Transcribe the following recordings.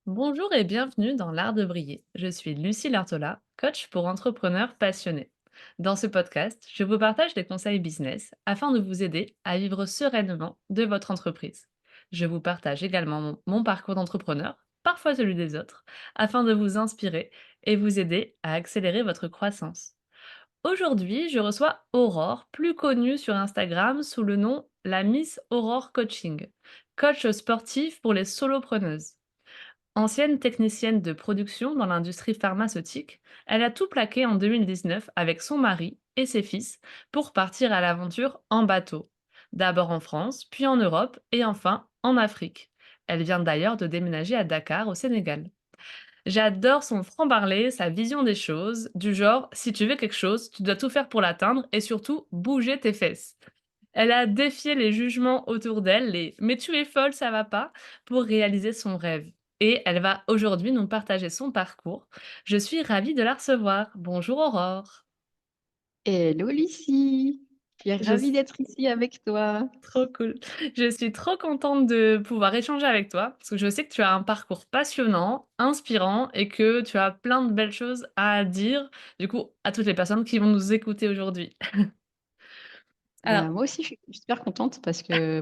Bonjour et bienvenue dans l'art de briller. Je suis Lucie Lartola, coach pour entrepreneurs passionnés. Dans ce podcast, je vous partage des conseils business afin de vous aider à vivre sereinement de votre entreprise. Je vous partage également mon parcours d'entrepreneur, parfois celui des autres, afin de vous inspirer et vous aider à accélérer votre croissance. Aujourd'hui, je reçois Aurore, plus connue sur Instagram sous le nom la Miss Aurore Coaching, coach sportif pour les solopreneuses. Ancienne technicienne de production dans l'industrie pharmaceutique, elle a tout plaqué en 2019 avec son mari et ses fils pour partir à l'aventure en bateau. D'abord en France, puis en Europe et enfin en Afrique. Elle vient d'ailleurs de déménager à Dakar au Sénégal. J'adore son franc-parler, sa vision des choses, du genre si tu veux quelque chose, tu dois tout faire pour l'atteindre et surtout bouger tes fesses. Elle a défié les jugements autour d'elle, les «Mais tu es folle, ça va pas», pour réaliser son rêve. Et elle va aujourd'hui nous partager son parcours. Je suis ravie de la recevoir. Bonjour Aurore. Hello Lucie, je suis Je ravie s d'être ici avec toi. Trop cool. Je suis trop contente de pouvoir échanger avec toi, parce que je sais que tu as un parcours passionnant, inspirant et que tu as plein de belles choses à dire, du coup, à toutes les personnes qui vont nous écouter aujourd'hui. Bah, Alors moi aussi, je suis super contente parce que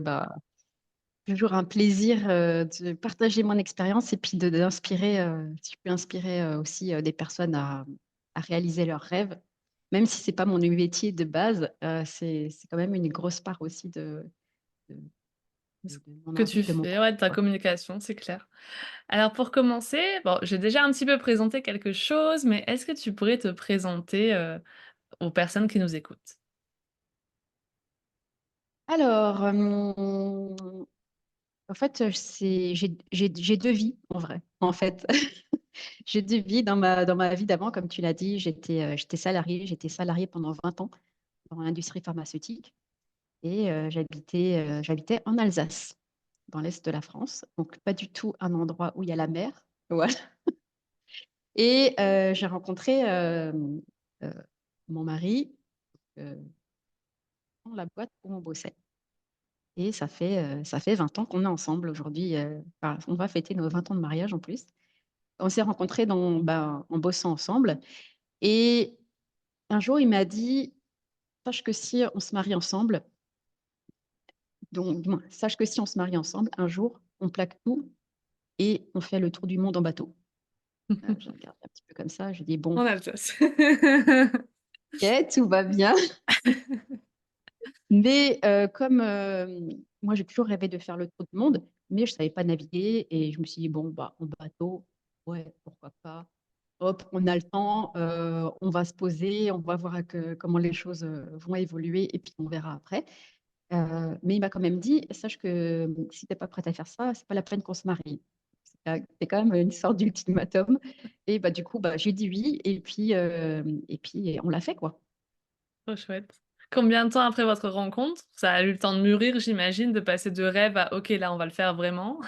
toujours un plaisir de partager mon expérience et puis d'inspirer, si je peux inspirer aussi des personnes à réaliser leurs rêves, même si c'est pas mon métier de base, c'est quand même une grosse part aussi de, ce de mon que envie, tu de mon fais, ouais, projet, de ta quoi. communication, c'est clair. Alors pour commencer, bon, j'ai déjà un petit peu présenté quelque chose, mais est-ce que tu pourrais te présenter, aux personnes qui nous écoutent? Alors, en fait, j'ai deux vies en vrai, en fait. J'ai deux vies dans ma vie d'avant, comme tu l'as dit, j'étais salariée pendant 20 ans dans l'industrie pharmaceutique et j'habitais en Alsace, dans l'est de la France, donc pas du tout un endroit où il y a la mer. Voilà. Et j'ai rencontré euh, mon mari euh, dans la boîte où on bossait. Et ça fait 20 ans qu'on est ensemble aujourd'hui. Enfin, on va fêter nos 20 ans de mariage en plus. On s'est rencontrés en bossant ensemble. Et un jour, il m'a dit, sache que si on se marie ensemble, donc du moins, sache que si on se marie ensemble, un jour, on plaque tout et on fait le tour du monde en bateau. J'ai regardé un petit peu comme ça, j'ai dit, bon, En Alsace. ok, tout va bien. Mais comme moi, j'ai toujours rêvé de faire le tour du monde, mais je ne savais pas naviguer et je me suis dit, bon, en bateau, ouais, pourquoi pas. Hop, on a le temps, on va se poser, on va voir comment les choses vont évoluer et puis on verra après. Mais il m'a quand même dit, sache que si tu n'es pas prête à faire ça, c'est pas la peine qu'on se marie. C'est quand même une sorte d'ultimatum. Et du coup, j'ai dit oui et puis on l'a fait, quoi. Trop chouette. Combien de temps après votre rencontre? Ça a eu le temps de mûrir, j'imagine, de passer de rêve à «OK, là, on va le faire vraiment».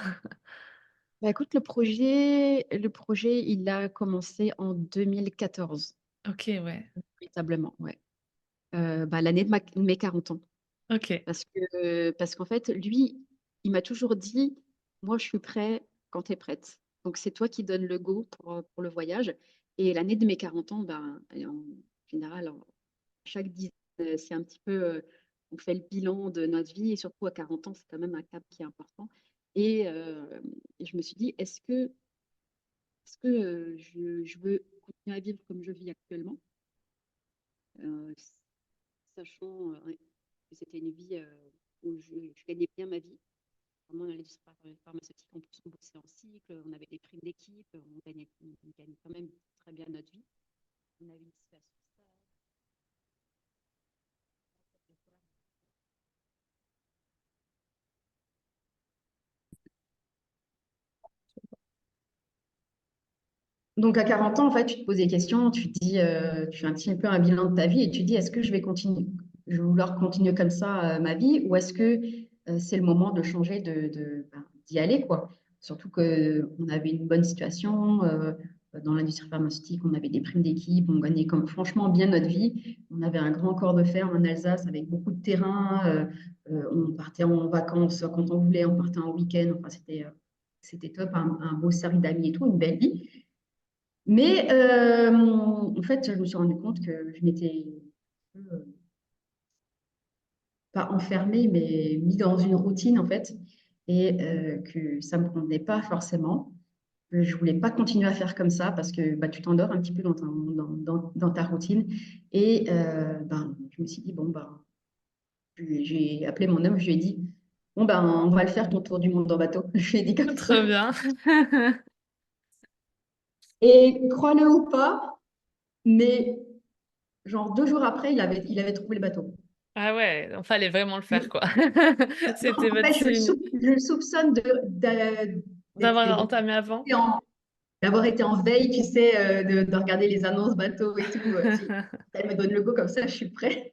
Écoute, le projet, il a commencé en 2014, OK, ouais. véritablement, ouais. L'année de mes 40 ans. OK. Parce qu'en fait, lui, il m'a toujours dit, moi, je suis prêt quand tu es prête. Donc, c'est toi qui donnes le go pour le voyage. Et l'année de mes 40 ans, en général, chaque 10 ans, c'est un petit peu, on fait le bilan de notre vie. Et surtout à 40 ans, c'est quand même un cap qui est important. Et je me suis dit, est-ce que je veux continuer à vivre comme je vis actuellement, euh, sachant que c'était une vie où je gagnais bien ma vie. Vraiment, dans l'industrie pharmaceutique, en plus, on bossait en cycle, on avait des primes d'équipe, on gagnait quand même très bien notre vie. On avait une situation stable. Donc à 40 ans, en fait, tu te poses des questions, tu te dis, tu fais un petit peu un bilan de ta vie et tu te dis, est-ce que je vais vouloir continuer comme ça ma vie ou est-ce que c'est le moment de changer, d'y aller, quoi. Surtout qu'on avait une bonne situation dans l'industrie pharmaceutique, on avait des primes d'équipe, on gagnait comme, franchement bien notre vie. On avait un grand corps de ferme en Alsace avec beaucoup de terrain. On partait en vacances quand on voulait, on partait en week-end. Enfin, c'était top, un beau cercle d'amis et tout, une belle vie. Mais en fait, je me suis rendu compte que je m'étais pas enfermée, mais mis dans une routine en fait, et que ça me convenait pas forcément. Je voulais pas continuer à faire comme ça parce que bah, tu t'endors un petit peu dans ta routine. Et ben, je me suis dit, bon, ben, j'ai appelé mon homme, je lui ai dit, bon, ben, on va le faire ton tour du monde en bateau. Je lui ai dit comme ça. Trop bien. Et crois-le ou pas, mais genre 2 jours après, il avait trouvé le bateau. Ah ouais, il fallait vraiment le faire, Mais, quoi. C'était en votre fait, signe je le soupçonne d'avoir d'être entamé avant. d'avoir été en veille, tu sais, de regarder les annonces bateaux et tout. Si elle me donne le go comme ça, je suis prête.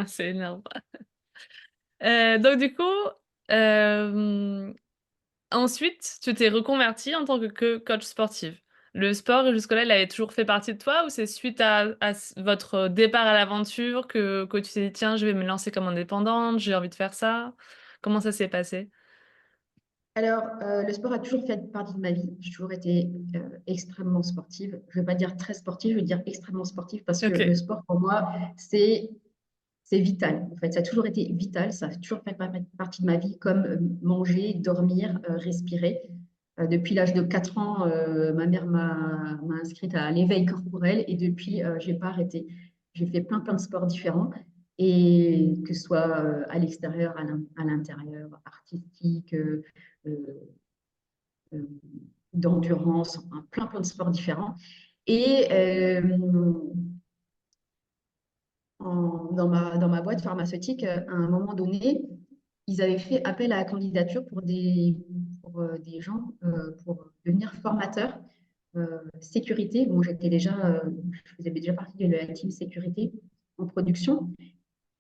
C'est énorme. Donc du coup, hem, ensuite, tu t'es reconvertie en tant que coach sportive. Le sport, jusque-là, il avait toujours fait partie de toi ou c'est suite à votre départ à l'aventure que tu t'es dit: «Tiens, je vais me lancer comme indépendante, j'ai envie de faire ça»? Comment ça s'est passé? Alors, le sport a toujours fait partie de ma vie. J'ai toujours été extrêmement sportive. Je ne vais pas dire très sportive, je vais dire extrêmement sportive parce que le OK, sport, pour moi, c'est vital. En fait, ça a toujours été vital. Ça a toujours fait partie de ma vie, comme manger, dormir, respirer. Depuis l'âge de 4 ans, ma mère m'a inscrite à l'éveil corporel et depuis, j'ai pas arrêté. J'ai fait plein de sports différents et que ce soit à l'extérieur, à l'intérieur, artistique, euh, euh, d'endurance, enfin, plein de sports différents. Et dans ma boîte pharmaceutique, à un moment donné, ils avaient fait appel à la candidature pour des gens pour devenir formateurs sécurité. Bon, je faisais déjà partie de la team sécurité en production.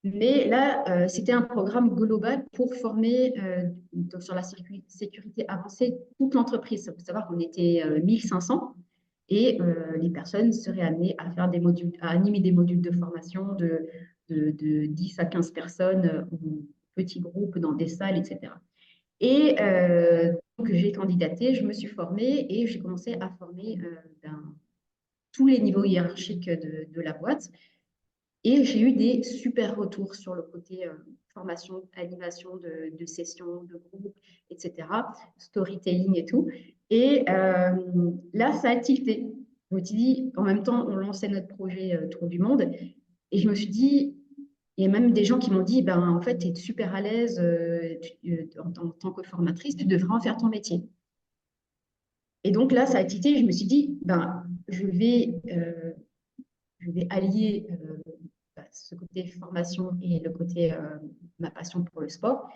Mais là, c'était un programme global pour former sur la sécurité avancée toute l'entreprise. Il faut savoir qu'on était 1500 et les personnes seraient amenées à faire des modules, à animer des modules de formation de 10 à 15 personnes en petits groupes dans des salles, etc. Et donc, j'ai candidaté, je me suis formée et j'ai commencé à former tous les niveaux hiérarchiques de la boîte. Et j'ai eu des super retours sur le côté formation, animation de sessions, de groupes, etc., storytelling et tout. Et là, ça a tilté. Je me suis dit, en même temps, on lançait notre projet Tour du Monde. Et je me suis dit, il y a même des gens qui m'ont dit, ben, en fait, tu es super à l'aise en tant que formatrice, tu devrais en faire ton métier. Et donc là, ça a tilté. Je me suis dit, ben, je vais allier ce côté formation et le côté ma passion pour le sport.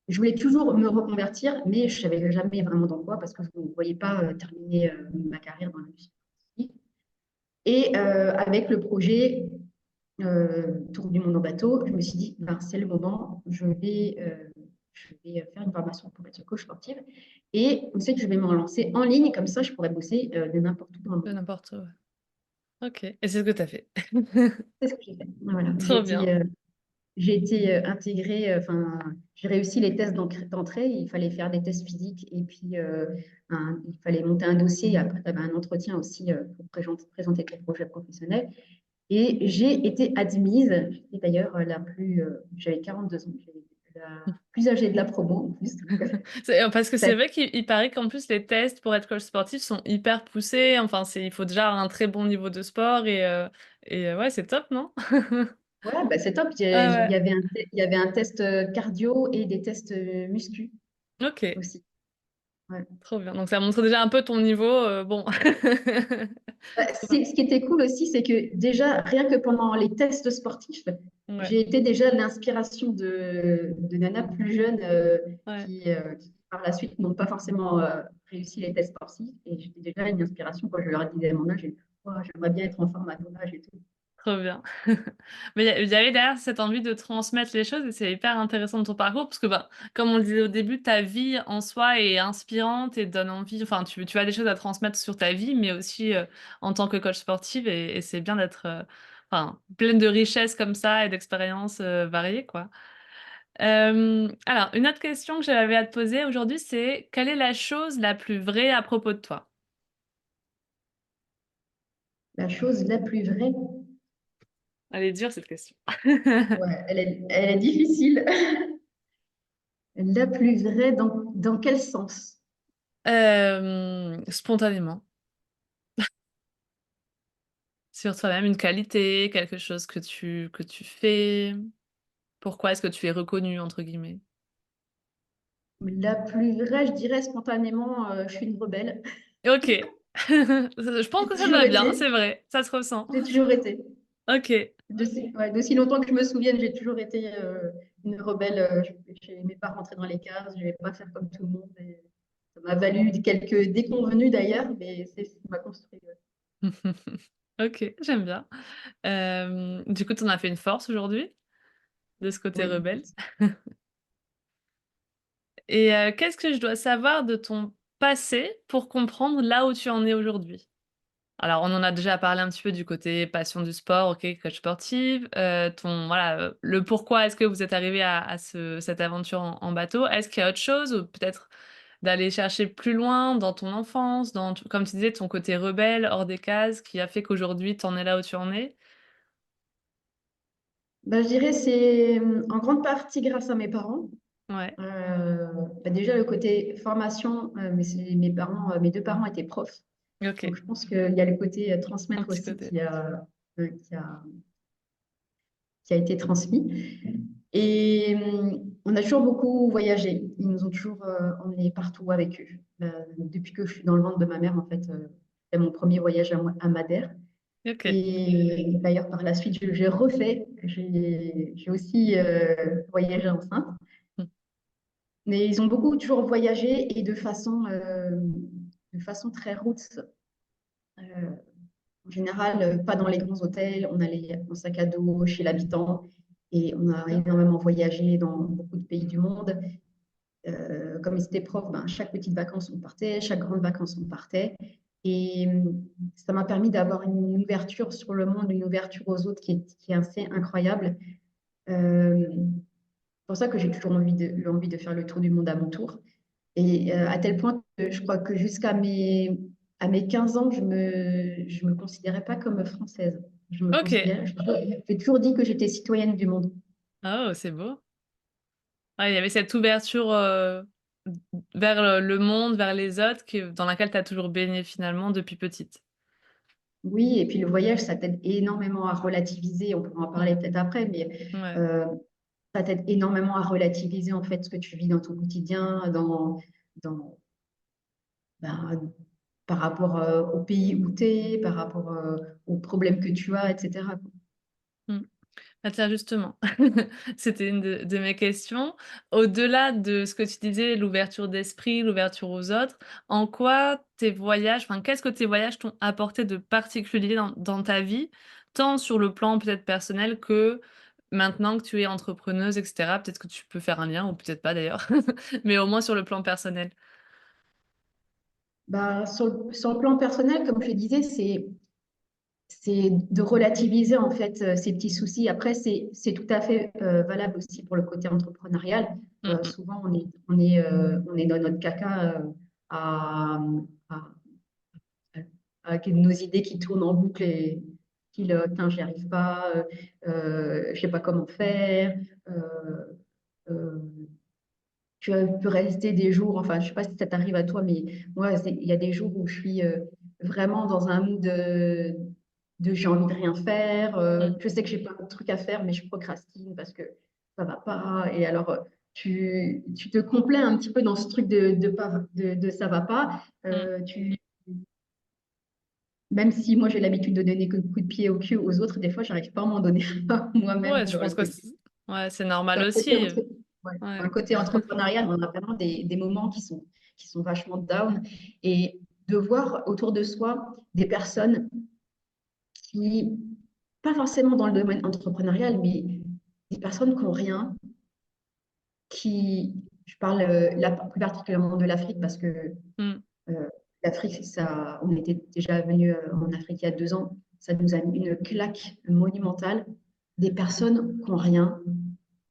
Je voulais toujours me reconvertir, mais je ne savais jamais vraiment dans quoi parce que je ne voyais pas terminer ma carrière dans l'industrie. Et avec le projet Tour du monde en bateau, je me suis dit, ben, c'est le moment, je vais faire une formation pour être coach sportive. Et ensuite, je vais me relancer en ligne, comme ça, je pourrais bosser de n'importe où dans le de monde. n'importe où, ouais. OK et c'est ce que tu as fait. C'est ce que j'ai fait. Voilà, j'ai Trop bien. été J'ai été intégrée, enfin, j'ai réussi les tests d'entrée. Il fallait faire des tests physiques et puis il fallait monter un dossier. Et après, tu avais un entretien aussi pour présenter tes projets professionnels. Et j'ai été admise. J'étais d'ailleurs j'avais 42 ans, j'étais la plus âgée de la promo en plus. Donc, Parce que ça- c'est vrai qu'il paraît qu'en plus les tests pour être coach sportif sont hyper poussés. Enfin, il faut déjà avoir un très bon niveau de sport et ouais, c'est top, non? ouais, bah, c'est top. Ah Il ouais, y avait un test cardio et des tests muscu OK, aussi. Ouais. trop bien. Donc ça montre déjà un peu ton niveau, bon. Bah, Trop bien. ce qui était cool aussi, c'est que déjà, rien que pendant les tests sportifs, Ouais, j'ai été déjà l'inspiration de nanas plus jeunes ouais, qui, par la suite, n'ont pas forcément réussi les tests sportifs. Et j'étais déjà une inspiration quand je leur disais mon âge. Et, oh, j'aimerais bien être en forme à ton âge et tout. trop bien. Mais il y avait derrière cette envie de transmettre les choses et c'est hyper intéressant de ton parcours parce que, ben, comme on le disait au début, ta vie en soi est inspirante et donne envie enfin, tu as des choses à transmettre sur ta vie, mais aussi, en tant que coach sportive et c'est bien d'être, enfin, pleine de richesses comme ça et d'expériences, variées, quoi. Alors, une autre question que j'avais à te poser aujourd'hui, c'est quelle est la chose la plus vraie à propos de toi? La chose la plus vraie, Elle est dure cette question. ouais, elle est difficile. La plus vraie, dans quel sens? Spontanément, sur toi-même, une qualité, quelque chose que tu fais. Pourquoi est-ce que tu es «reconnu» entre guillemets? La plus vraie, je dirais spontanément, je suis une rebelle. OK. Je pense J'ai que ça te toujours va bien, été. c'est vrai, ça se ressent. J'ai toujours été. OK. D'aussi longtemps que je me souvienne, j'ai toujours été une rebelle. Je n'aimais pas rentrer dans les cases, je n'aimais pas faire comme tout le monde. Et ça m'a valu quelques déconvenues d'ailleurs, mais c'est ce qui m'a construit. Ouais. OK, j'aime bien. Du coup, tu en as fait une force aujourd'hui, de ce côté Oui. rebelle? Et qu'est-ce que je dois savoir de ton passé pour comprendre là où tu en es aujourd'hui? Alors, on en a déjà parlé un petit peu du côté passion du sport, OK, coach sportive, ton voilà, le pourquoi est-ce que vous êtes arrivé à cette aventure en bateau. Est-ce qu'il y a autre chose ou peut-être d'aller chercher plus loin dans ton enfance, dans t comme tu disais, ton côté rebelle, hors des cases, qui a fait qu'aujourd'hui tu en es là où tu en es? Bah, je dirais c'est en grande partie grâce à mes parents. Ouais, Euh, Bah, déjà le côté formation, mais mes parents, mes deux parents étaient profs. Donc OK, je pense qu'il y a le côté un transmettre petit aussi côté. euh, qui a, qui a été transmis. Et on a toujours beaucoup voyagé. Ils nous ont toujours emmenés partout avec eux. Depuis que je suis dans le ventre de ma mère, en fait, c'est mon premier voyage à Madère. OK. Et d'ailleurs, par la suite, j'ai refait. J'ai aussi voyagé enceinte. Mmh. Mais ils ont beaucoup toujours voyagé et de façon très roots. Euh, En général, pas dans les grands hôtels. On allait en sac à dos chez l'habitant et on a énormément voyagé dans beaucoup de pays du monde. Comme ils étaient profs, ben, chaque petite vacances on partait, chaque grande vacances on partait. Et ça m'a permis d'avoir une ouverture sur le monde, une ouverture aux autres qui est assez incroyable. C'est pour ça que j'ai toujours envie de faire le tour du monde à mon tour. Et à tel point que je crois que à mes 15 ans, je me considérais pas comme française. OK. J'ai toujours dit que j'étais citoyenne du monde. Oh, c'est beau. Ouais, il y avait cette ouverture, vers le monde, vers les autres que dans laquelle tu as toujours baigné finalement depuis petite. Oui, et puis le voyage, ça t'aide énormément à relativiser. On pourra en Mmh. parler peut-être après, mais Ouais. euh, ça t'aide énormément à relativiser en fait ce que tu vis dans ton quotidien, dans, ben, par rapport au pays où tu es, par rapport aux problèmes que tu as, etc. Mmh. Ah tiens, justement, c'était une de mes questions. Au-delà de ce que tu disais, l'ouverture d'esprit, l'ouverture aux autres, en quoi tes voyages enfin, qu'est-ce que tes voyages t'ont apporté de particulier dans ta vie? Tant sur le plan peut-être personnel que maintenant que tu es entrepreneuse et cetera. Peut-être que tu peux faire un lien ou peut-être pas d'ailleurs, mais au moins sur le plan personnel. Bah, sur le plan personnel, comme je disais, c'est de relativiser en fait ces petits soucis. Après, c'est tout à fait valable aussi pour le côté entrepreneurial. Mmh mh. Souvent, on est dans notre caca à, à, avec nos idées qui tournent en boucle et qui, tiens, j'y arrive pas, je sais pas comment faire. Euh, euh, peux rester des jours, enfin, je sais pas si ça t'arrive à toi, mais moi, il y a des jours où je suis vraiment dans un mood de j'ai envie de rien faire. Mmh. Je sais que j'ai plein de trucs à faire, mais je procrastine parce que ça va pas. Et alors, tu te complais un petit peu dans ce truc de ça va pas. Mmh. Même si moi, j'ai l'habitude de donner coup de pied au cul aux autres, des fois, j'arrive pas à m'en donner à moi-même Ouais, je dans le pense que côté. c'est normal Dans le côté, aussi, ouais, dans ouais. le côté entrepreneurial, on a vraiment des moments qui sont vachement down. Et de voir autour de soi des personnes qui, pas forcément dans le domaine entrepreneurial, mais des personnes qui n'ont rien, je parle plus particulièrement de l'Afrique parce que Mmh. euh, l'Afrique, ça, on était déjà venu en Afrique il y a 2 ans, ça nous a mis une claque monumentale. Des personnes qui n'ont rien,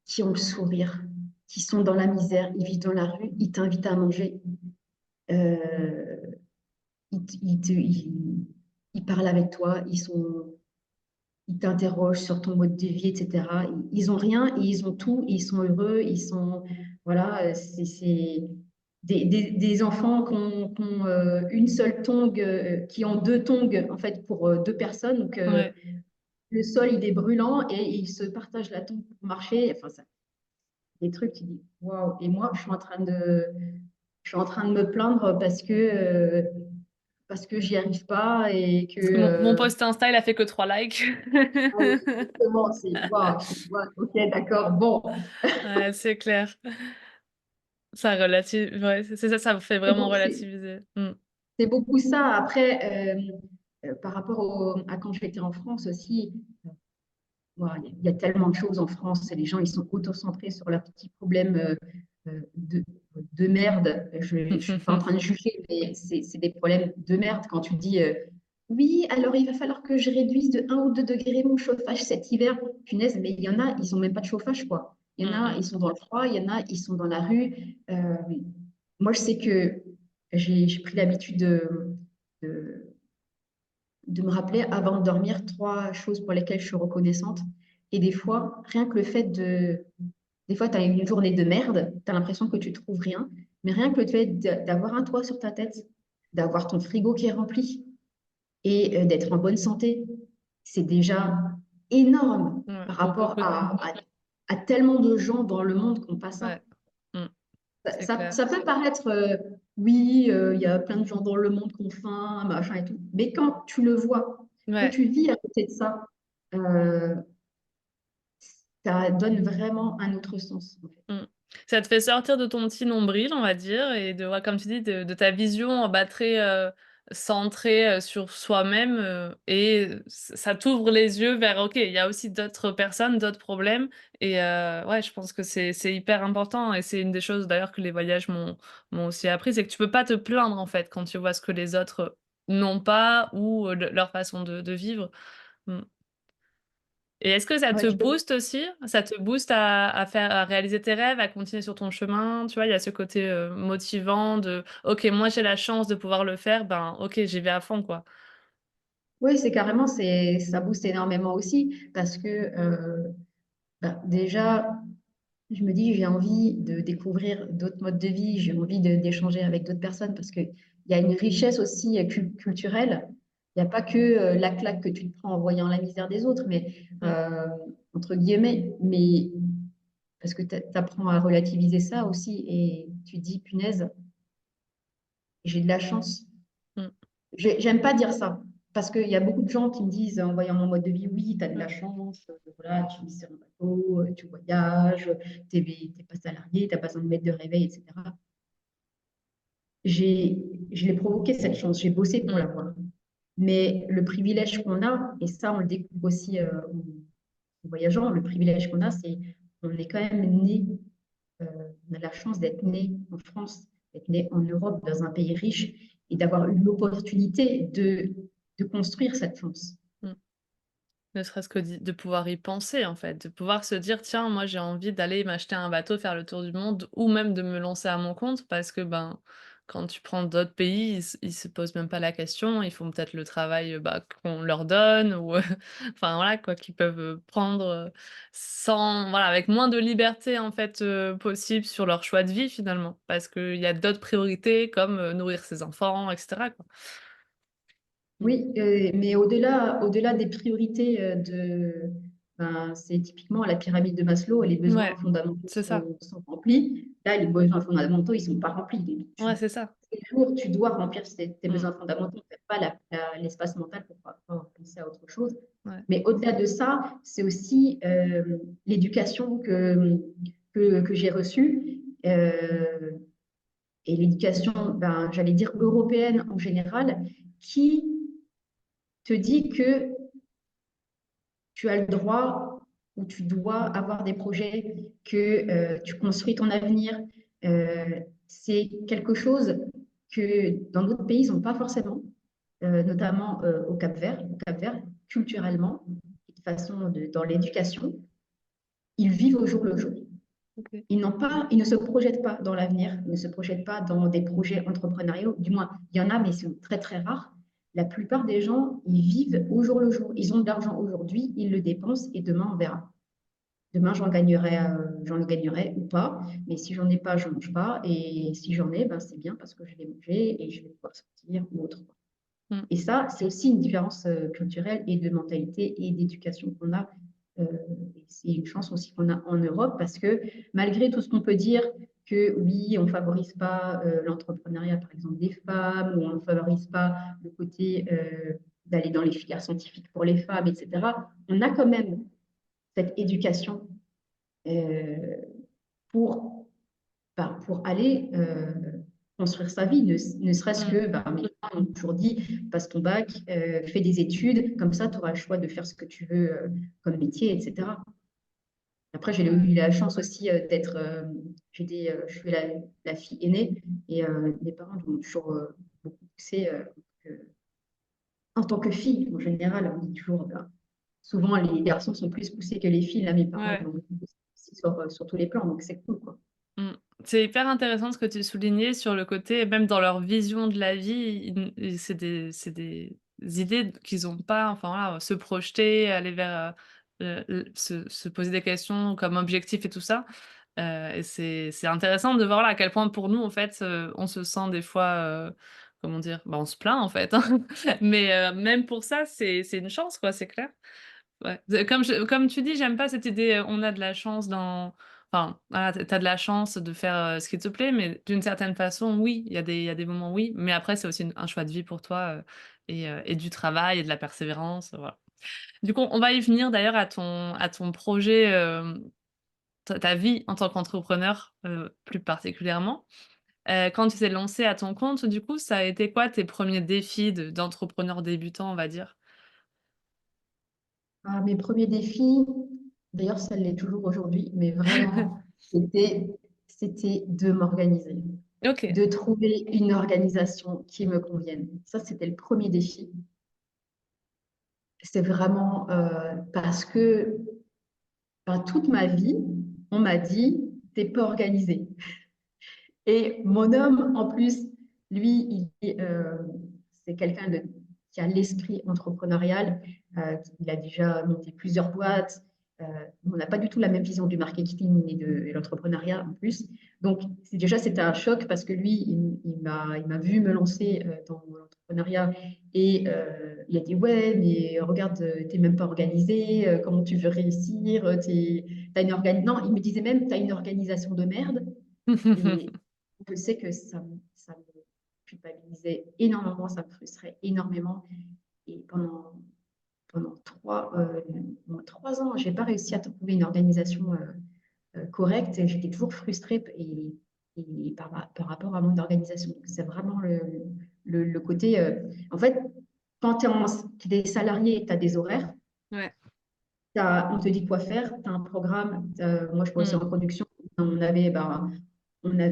qui ont le sourire, qui sont dans la misère, ils vivent dans la rue, ils t'invitent à manger, euh, ils parlent avec toi, ils t'interrogent sur ton mode de vie, etc. Ils ont rien et ils ont tout, et ils sont heureux, voilà, c'est des enfants qui ont une seule tongue, qui ont deux tongs, en fait, pour deux personnes. Donc, Ouais. le sol, il est brûlant et ils se partagent la tongue pour marcher. Enfin, ça, des trucs, tu dis, waouh. Et moi, je suis en train de me plaindre parce que j'y arrive pas et que, Parce que mon post Insta, il a fait que 3 likes. ah oui, exactement, c'est, waouh, ok, d'accord, bon. Ouais, c'est clair. Ça relative ouais, c'est ça, ça vous fait C'est vraiment beau- c'est- relativiser. Mmh. c'est beaucoup ça. Après, par rapport à quand j'étais en France aussi, ouais, il y a tellement de choses en France et les gens, ils sont auto-centrés sur leurs petits problèmes de merde. Je ne suis pas en train de juger, mais c'est des problèmes de merde quand tu dis oui, alors il va falloir que je réduise de 1 ou 2 degrés mon chauffage cet hiver. Punaise, mais il y en a, ils n'ont même pas de chauffage, quoi. Il y en Mmh a, mh. ils sont dans le froid, il y en a, ils sont dans la rue. Moi, je sais que j'ai pris l'habitude de, de me rappeler avant de dormir 3 choses pour lesquelles je suis reconnaissante. Et des fois, rien que le fait de... Des fois, tu as une journée de merde, tu as l'impression que tu trouves rien, mais rien que le fait d'avoir un toit sur ta tête, d'avoir ton frigo qui est rempli et d'être en bonne santé, c'est déjà énorme Ouais, par pour rapport beaucoup de à tellement de gens dans le monde qui n'ont pas ça. ouais. Mmh, Ça, c'est ça- clair. ça peut paraître, oui, il y a plein de gens dans le monde qui ont faim, machin et tout. Mais quand tu le vois, quand Ouais. tu vis à côté de ça, euh, ça donne vraiment un autre sens, en fait. Mmh. Ça te fait sortir de ton petit nombril, on va dire et de ouais, comme tu dis, de ta vision, bah, très, centrée, sur soi-même, et ça t'ouvre les yeux vers OK, il y a aussi d'autres personnes, d'autres problèmes et ouais, je pense que c'est hyper important et c'est une des choses d'ailleurs que les voyages m'ont aussi appris, c'est que tu peux pas te plaindre, en fait, quand tu vois ce que les autres n'ont pas ou, leur façon de vivre. Mmh. Et est-ce que ça Ouais, te tu peux. booste aussi? Ça te booste à réaliser tes rêves, à continuer sur ton chemin? Tu vois, il y a ce côté, motivant de: «OK, moi j'ai la chance de pouvoir le faire, ben, OK, j'y vais à fond, quoi». Oui, c'est carrément, ça booste énormément aussi parce que bah, déjà, je me dis, j'ai envie de découvrir d'autres modes de vie, j'ai envie d'échanger avec d'autres personnes parce qu'il y a une richesse aussi culturelle. Il n'y a pas que la claque que tu te prends en voyant la misère des autres, mais Mmh, entre guillemets, mais parce que tu apprends à relativiser ça aussi et tu te dis, punaise, j'ai de la chance. mmh, J'aime pas dire ça parce qu'il y a beaucoup de gens qui me disent en voyant mon mode de vie, oui, tu as de la ouais, chance, voilà, tu vis sur un bateau, tu voyages, tu n'es pas salarié, tu n'as pas besoin de mettre de réveil, etc. Je l'ai provoqué cette chance, j'ai bossé pour mmh, l'avoir. Mais le privilège qu'on a, et ça on le découvre aussi en voyageant, le privilège qu'on a, c'est qu'on est quand même né, euh, on a la chance d'être né en France, d'être né en Europe, dans un pays riche, et d'avoir eu l'opportunité de construire cette chance. mmh. Ne serait-ce que de pouvoir y penser, en fait, de pouvoir se dire: «Tiens, moi j'ai envie d'aller m'acheter un bateau, faire le tour du monde» ou même de me lancer à mon compte parce que, ben, quand tu prends d'autres pays, ils se posent même pas la question. Ils font peut-être le travail, bah, qu'on leur donne ou, enfin voilà quoi, qu'ils peuvent, prendre, sans voilà, avec moins de liberté en fait, possible sur leur choix de vie finalement. Parce qu'il y a d'autres priorités comme, nourrir ses enfants et cetera quoi. Mmh. Oui, mais au-delà des priorités ben, c'est typiquement la pyramide de Maslow, les besoins Ouais, fondamentaux c'est ça. sont remplis. Là, les besoins fondamentaux, ils sont pas remplis. Donc, Ouais, c'est ça. tous les jours, tu dois remplir tes Mmh. besoins fondamentaux. Tu n'as pas l'espace mental pour pouvoir penser à autre chose. Ouais. Mais au-delà de ça, c'est aussi l'éducation que j'ai reçue. Et l'éducation, ben, j'allais dire européenne en général, qui te dit que tu as le droit ou tu dois avoir des projets, que tu construis ton avenir. C'est quelque chose que dans d'autres pays, ils n'ont pas forcément, notamment au Cap-Vert. Au Cap-Vert, culturellement, de façon dans l'éducation, ils vivent au jour le jour. OK. Ils ne se projettent pas dans l'avenir, ils ne se projettent pas dans des projets entrepreneuriaux. Du moins, il y en a, mais c'est très, très rare. La plupart des gens, ils vivent au jour le jour. Ils ont de l'argent aujourd'hui, ils le dépensent et demain, on verra. Demain, j'en gagnerai ou pas. Mais si j'en ai pas, je ne mange pas. Et si j'en ai, ben, c'est bien parce que je vais manger et je vais pouvoir sortir ou autre. Mmh. Et ça, c'est aussi une différence culturelle et de mentalité et d'éducation qu'on a. Euh, c'est une chance aussi qu'on a en Europe parce que malgré tout ce qu'on peut dire que oui, on ne favorise pas l'entrepreneuriat, par exemple, des femmes, ou on ne favorise pas le côté d'aller dans les filières scientifiques pour les femmes, etc., on a quand même cette éducation euh, pour pour aller construire sa vie, ne serait-ce Mmh. que, mes parents m'ont toujours dit, passe ton bac, fais des études, comme ça tu auras le choix de faire ce que tu veux comme métier, etc. Après, j'ai eu la chance aussi d'être, je suis la fille aînée et mes parents m'ont toujours beaucoup poussé en tant que fille, en général, on dit toujours, souvent les garçons sont plus poussés que les filles, là mes parents Ouais. m'ont beaucoup poussé sur tous les plans, donc c'est cool, quoi. Mmh. C'est hyper intéressant ce que tu soulignais sur le côté, même dans leur vision de la vie, c'est des idées qu'ils ont pas, enfin voilà, se projeter, aller vers, se poser des questions comme objectif et tout ça. Et c'est intéressant de voir, voilà, à quel point pour nous, en fait, on se sent des fois, comment dire? Bah, on se plaint, en fait, hein. Mais même pour ça, c'est une chance, quoi, c'est clair. Ouais, comme tu dis, j'aime pas cette idée, on a de la chance dans enfin, voilà, tu as de la chance de faire, ce qui te plaît, mais d'une certaine façon, oui, il y a des moments, oui, mais après c'est aussi un choix de vie pour toi, et du travail et de la persévérance, voilà. Du coup, on va y venir d'ailleurs à ton projet, ta vie en tant qu'entrepreneur, plus particulièrement. Quand tu t'es lancé à ton compte, du coup, ça a été quoi tes premiers défis d'entrepreneur débutant, on va dire? Ah, mes premiers défis, d'ailleurs, ça l'est toujours aujourd'hui, mais vraiment, c'était de m'organiser, OK. de trouver une organisation qui me convienne. Ça, c'était le premier défi. C'est vraiment parce que toute ma vie, on m'a dit, t'es pas organisé. Et mon homme, en plus, lui, c'est quelqu'un qui a l'esprit entrepreneurial. Il a déjà monté plusieurs boîtes. Euh, on n'a pas du tout la même vision du marketing et de l'entrepreneuriat en plus. Donc, déjà, c'était un choc parce que lui, il m'a vu me lancer dans l'entrepreneuriat et il a dit, ouais, mais regarde, tu n'es même pas organisé, comment tu veux réussir, Non, il me disait même, tu as une organisation de merde. Et je sais que ça me culpabilisait énormément, ça me frustrait énormément. Et pendant 3 ans, je n'ai pas réussi à trouver une organisation correcte. Et j'étais toujours frustrée par rapport à mon organisation. C'est vraiment le côté. En fait, quand tu es salarié, tu as des horaires, Ouais. on te dit quoi faire, tu as un programme. Moi, je bossais Mmh. en production. On avait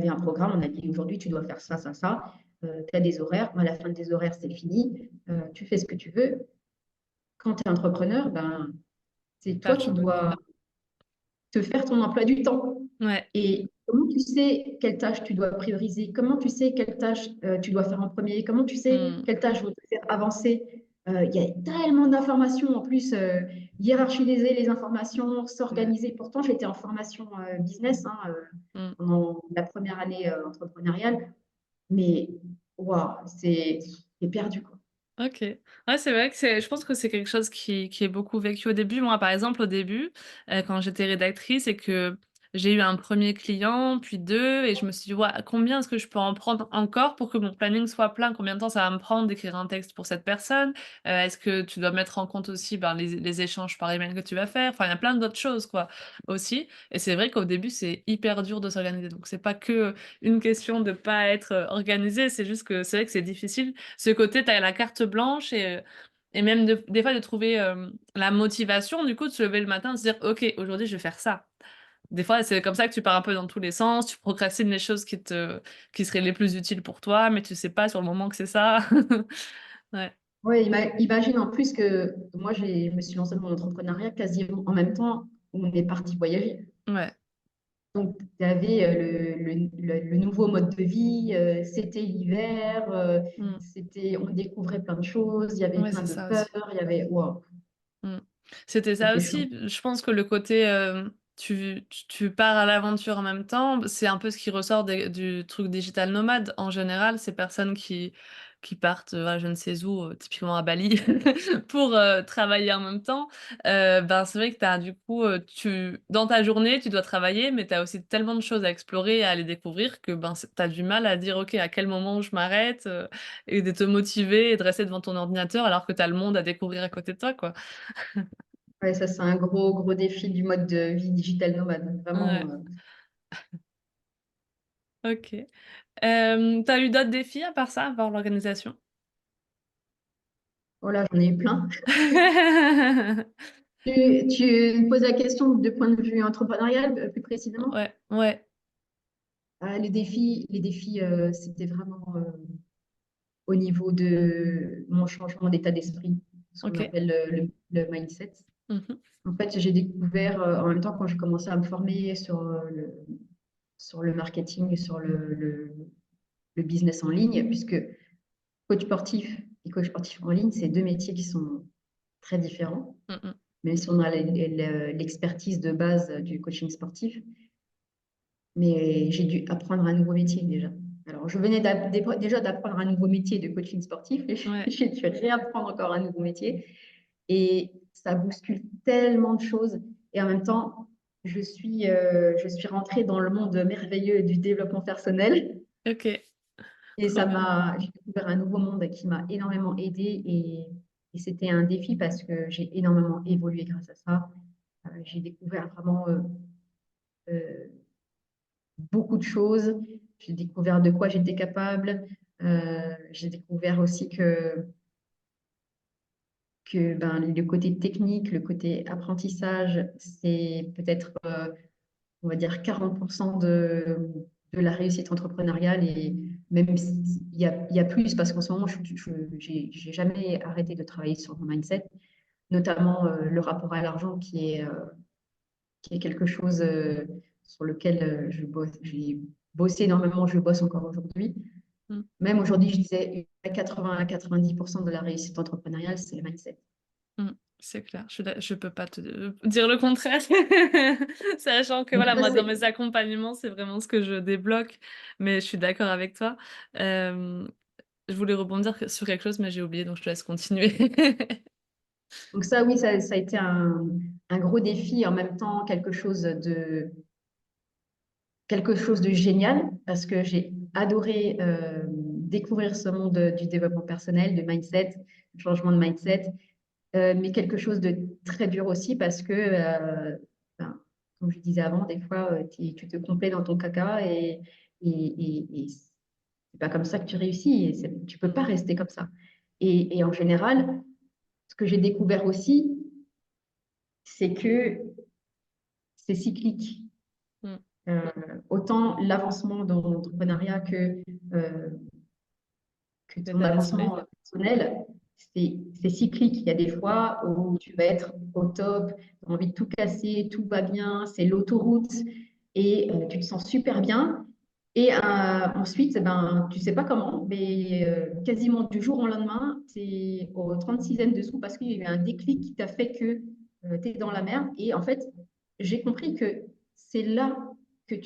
un programme, on a dit aujourd'hui, tu dois faire ça, ça, ça. Tu as des horaires. À la fin des horaires, c'est fini. Tu fais ce que tu veux. Quand tu es entrepreneur, c'est Pas toi le qui choix. dois te faire ton emploi du temps. Ouais. Et comment tu sais quelle tâche tu dois prioriser? Comment tu sais quelle tâche tu dois faire en premier? Comment tu sais Mmh. quelle tâche va te faire avancer? Il y a tellement d'informations en plus, hiérarchiser les informations, Ouais. s'organiser. Pourtant, j'étais en formation business Mmh. pendant la première année entrepreneuriale, mais waouh, c'est perdu, quoi. OK. Ouais, c'est vrai que je pense que c'est quelque chose qui est beaucoup vécu au début. Moi, par exemple, au début, quand j'étais rédactrice et que j'ai eu un premier client, puis 2, et je me suis dit: «Ouais, combien est-ce que je peux en prendre encore pour que mon planning soit plein? Combien de temps ça va me prendre d'écrire un texte pour cette personne? Est-ce que tu dois mettre en compte aussi, ben, les échanges par email que tu vas faire?» Enfin, il y a plein d'autres choses, quoi, aussi, et c'est vrai qu'au début, c'est hyper dur de s'organiser. Donc c'est pas que une question de pas être, organisé, c'est juste que c'est vrai que c'est difficile. Ce côté, tu as la carte blanche, et même des fois de trouver, la motivation du coup de se lever le matin, de se dire: «OK, aujourd'hui je vais faire ça». Des fois, c'est comme ça que tu pars un peu dans tous les sens, tu procrastines les choses qui seraient les plus utiles pour toi, mais tu sais pas sur le moment que c'est ça. Ouais, Oui, imagine en plus que moi, je me suis lancée dans mon entrepreneuriat quasiment en même temps où on est parti voyager. ouais. Donc, tu avais le nouveau mode de vie, c'était l'hiver, Mmh. on découvrait plein de choses, il y avait Ouais, plein c'est de ça peurs, aussi. il y avait, waouh, Mmh. C'était ça c'était chaud. aussi, je pense que le côté, tu pars à l'aventure en même temps, c'est un peu ce qui ressort des du truc digital nomade. En général, ces personnes qui partent, je ne sais où, typiquement à Bali pour, travailler en même temps, ben, c'est vrai que tu as du coup, tu dans ta journée, tu dois travailler, mais tu as aussi tellement de choses à explorer et à aller découvrir que, ben, tu as du mal à dire: «OK, à quel moment je m'arrête?» Et de te motiver et de rester devant ton ordinateur alors que tu as le monde à découvrir à côté de toi, quoi. Ouais, ça, c'est un gros, gros défi du mode de vie digital nomade. Vraiment, Ouais, OK. Tu as eu d'autres défis à part ça, à part l'organisation? oh là, j'en ai eu plein. Tu me poses la question de point de vue entrepreneurial, plus précisément? Ouais, ouais, Les défis, c'était vraiment au niveau de mon changement d'état d'esprit, ce qu'on OK. appelle le mindset. Mmh mh. En fait, j'ai découvert en même temps quand j'ai commencé à me former sur le marketing, sur le business en ligne, puisque coach sportif et coach sportif en ligne, c'est deux métiers qui sont très différents, Mmh mh. même si on a l'expertise de base du coaching sportif. Mais j'ai dû apprendre un nouveau métier déjà. Alors, je venais déjà d'apprendre un nouveau métier de coaching sportif et Ouais, j'ai dû réapprendre encore un nouveau métier. Et ça bouscule tellement de choses. Et en même temps, je suis rentrée dans le monde merveilleux du développement personnel. OK, Et trop bien. j'ai découvert un nouveau monde qui m'a énormément aidée. Et c'était un défi parce que j'ai énormément évolué grâce à ça. J'ai découvert vraiment euh, beaucoup de choses. J'ai découvert de quoi j'étais capable. J'ai découvert aussi que ben, le côté technique, le côté apprentissage, c'est peut-être, on va dire, 40% de la réussite entrepreneuriale. Et même s'il y a plus, parce qu'en ce moment, j'ai jamais arrêté de travailler sur mon mindset, notamment le rapport à l'argent qui est quelque chose sur lequel j'ai bossé énormément, je bosse encore aujourd'hui. Mmh. Même aujourd'hui, je disais, à 80 à 90% de la réussite entrepreneuriale, c'est le mindset. Mmh. C'est clair, je peux pas te dire le contraire. Sachant que Donc voilà, ça, moi dans c'est mes accompagnements, c'est vraiment ce que je débloque, mais je suis d'accord avec toi. Hem, je voulais rebondir sur quelque chose, mais j'ai oublié, donc je te laisse continuer. donc ça, oui, ça a été un gros défi, en même temps quelque chose de génial, parce que j'ai adoré découvrir ce monde du développement personnel, du mindset, du changement de mindset, mais quelque chose de très dur aussi parce que, ben, comme je disais avant, des fois, tu te complais dans ton caca et c'est pas comme ça que tu réussis. Tu peux Mmh. pas rester comme ça. Et en général, ce que j'ai découvert aussi, c'est que c'est cyclique. Mmh. Euh, Autant l'avancement dans l'entrepreneuriat euh, que ton L'état d'esprit. avancement personnel, c'est cyclique. Il y a des fois où tu vas être au top, tu as envie de tout casser, tout va bien, c'est l'autoroute et tu te sens super bien. Et ensuite, ben, tu ne sais pas comment, mais quasiment du jour au lendemain, tu es au 36e dessous parce qu'il y a eu un déclic qui t'a fait que tu es dans la merde. Et en fait, j'ai compris que c'est là que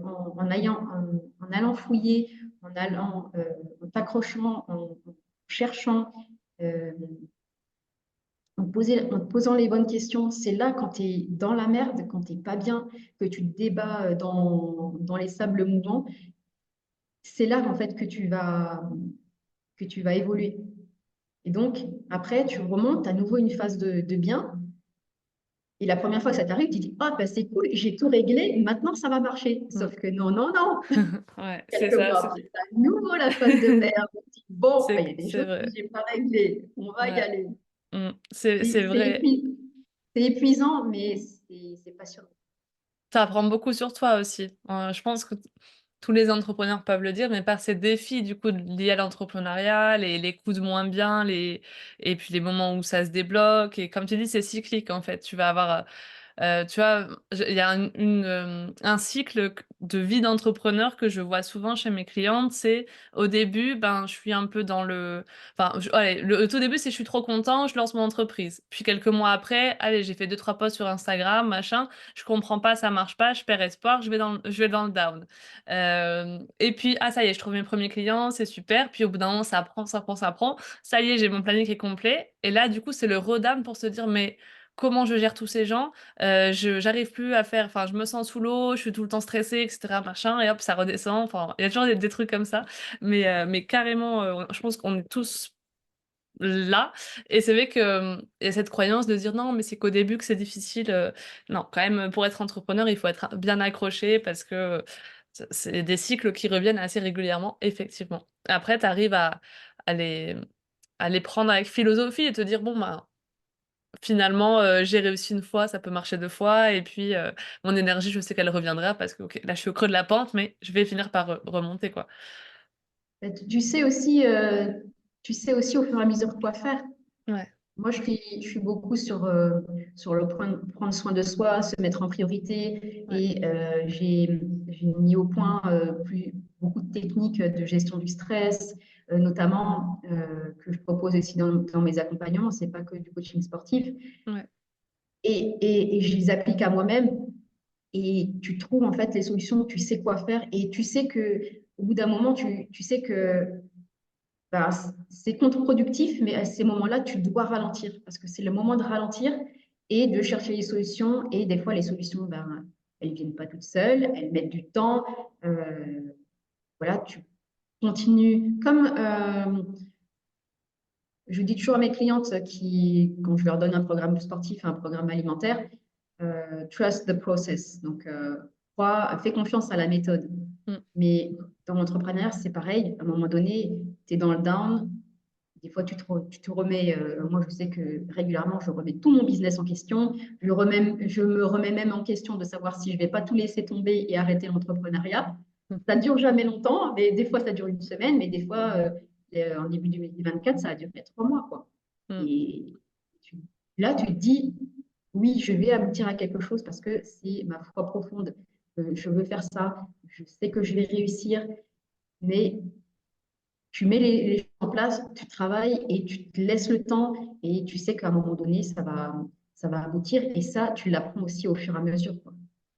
en allant fouiller, en t'accrochant, en cherchant, euh, en te posant les bonnes questions, c'est là quand tu es dans la merde, quand tu n'es pas bien, que tu te débats dans les sables mouvants, c'est là en fait que tu vas évoluer. Et donc, après, tu remontes à nouveau une phase de bien. Et la première fois que ça t'arrive, tu dis, ah, ben, c'est cool, j'ai tout réglé, maintenant ça va marcher. Mmh. Sauf que non, non, non. Ouais, c'est Quelques ça, mois après, c'est à nouveau la phase de merde. On dit, bon, ben, il y a des c'est choses que vrai. je n'ai pas réglées, on va y Ouais. aller. Mmh. C'est C'est vrai. épui- c'est épuisant, mais c'est passionnant. Ça apprend beaucoup sur toi aussi. Je pense que tous les entrepreneurs peuvent le dire, mais par ces défis du coup liés à l'entrepreneuriat, les coups de moins bien, et puis les moments où ça se débloque et comme tu dis, c'est cyclique en fait. Tu vas avoir, Tu vois, il y a un cycle de vie d'entrepreneur que je vois souvent chez mes clientes. C'est au début, ben, je suis un peu dans enfin, allez, le tout début, c'est je suis trop content, je lance mon entreprise. Puis quelques mois après, allez, j'ai fait deux trois posts sur Instagram, machin, je comprends pas, ça marche pas, je perds espoir, je vais dans le down. Et puis, ah ça y est, je trouve mes premiers clients, c'est super. Puis au bout d'un moment, ça prend, ça prend, ça prend. Ça y est, j'ai mon planning qui est complet. Et là, du coup, c'est le redam pour se dire: «Mais comment je gère tous ces gens?» Je j'arrive plus à faire, enfin, je me sens sous l'eau, je suis tout le temps stressée et cetera, machin, et hop, ça redescend. Enfin, il y a toujours des trucs comme ça. Mais carrément, je pense qu'on est tous là. Et c'est vrai que, il y a cette croyance de dire: «Non, mais c'est qu'au début que c'est difficile», non, quand même, pour être entrepreneur, il faut être bien accroché parce que, c'est des cycles qui reviennent assez régulièrement, effectivement. Après, tu arrives à les à les prendre avec philosophie et te dire: «Bon, ben, finalement, j'ai réussi une fois, ça peut marcher 2 fois, et puis, mon énergie, je sais qu'elle reviendra parce que, OK, là, je suis au creux de la pente, mais je vais finir par remonter, quoi». Tu sais aussi au fur et à mesure quoi faire. Ouais, Moi, je suis beaucoup sur le prendre soin de soi, se mettre en priorité. ouais, Et j'ai mis au point beaucoup de techniques de gestion du stress, notamment que je propose aussi dans mes accompagnements. C'est pas que du coaching sportif. ouais. Et je les applique à moi-même. Et tu trouves en fait les solutions, tu sais quoi faire. Et tu sais que au bout d'un moment, tu sais que ben, c'est contre-productif, mais à ces moments-là, tu dois ralentir parce que c'est le moment de ralentir et de chercher les solutions. Et des fois, les solutions, ben, elles ne viennent pas toutes seules, elles mettent du temps. Voilà, tu continues. Comme je dis toujours à mes clientes quand je leur donne un programme sportif, un programme alimentaire, trust the process. Donc, fais confiance à la méthode. Mmh. Mais dans l'entrepreneuriat, c'est pareil. À un moment donné, tu es dans le down. Des fois, tu te remets. Moi, je sais que régulièrement, je remets tout mon business en question. Je me remets même en question de savoir si je ne vais pas tout laisser tomber et arrêter l'entrepreneuriat. Mmh. Ça ne dure jamais longtemps, mais des fois, ça dure une semaine, mais des fois, en début 2024, ça a duré 3 mois, quoi. Mmh. Et tu- là, tu te dis, oui, je vais aboutir à quelque chose parce que c'est ma foi profonde. Je veux faire ça. Je sais que je vais réussir, mais tu mets les choses en place, tu travailles et tu te laisses le temps et tu sais qu'à un moment donné, ça va aboutir. Et ça, tu l'apprends aussi au fur et à mesure, quoi.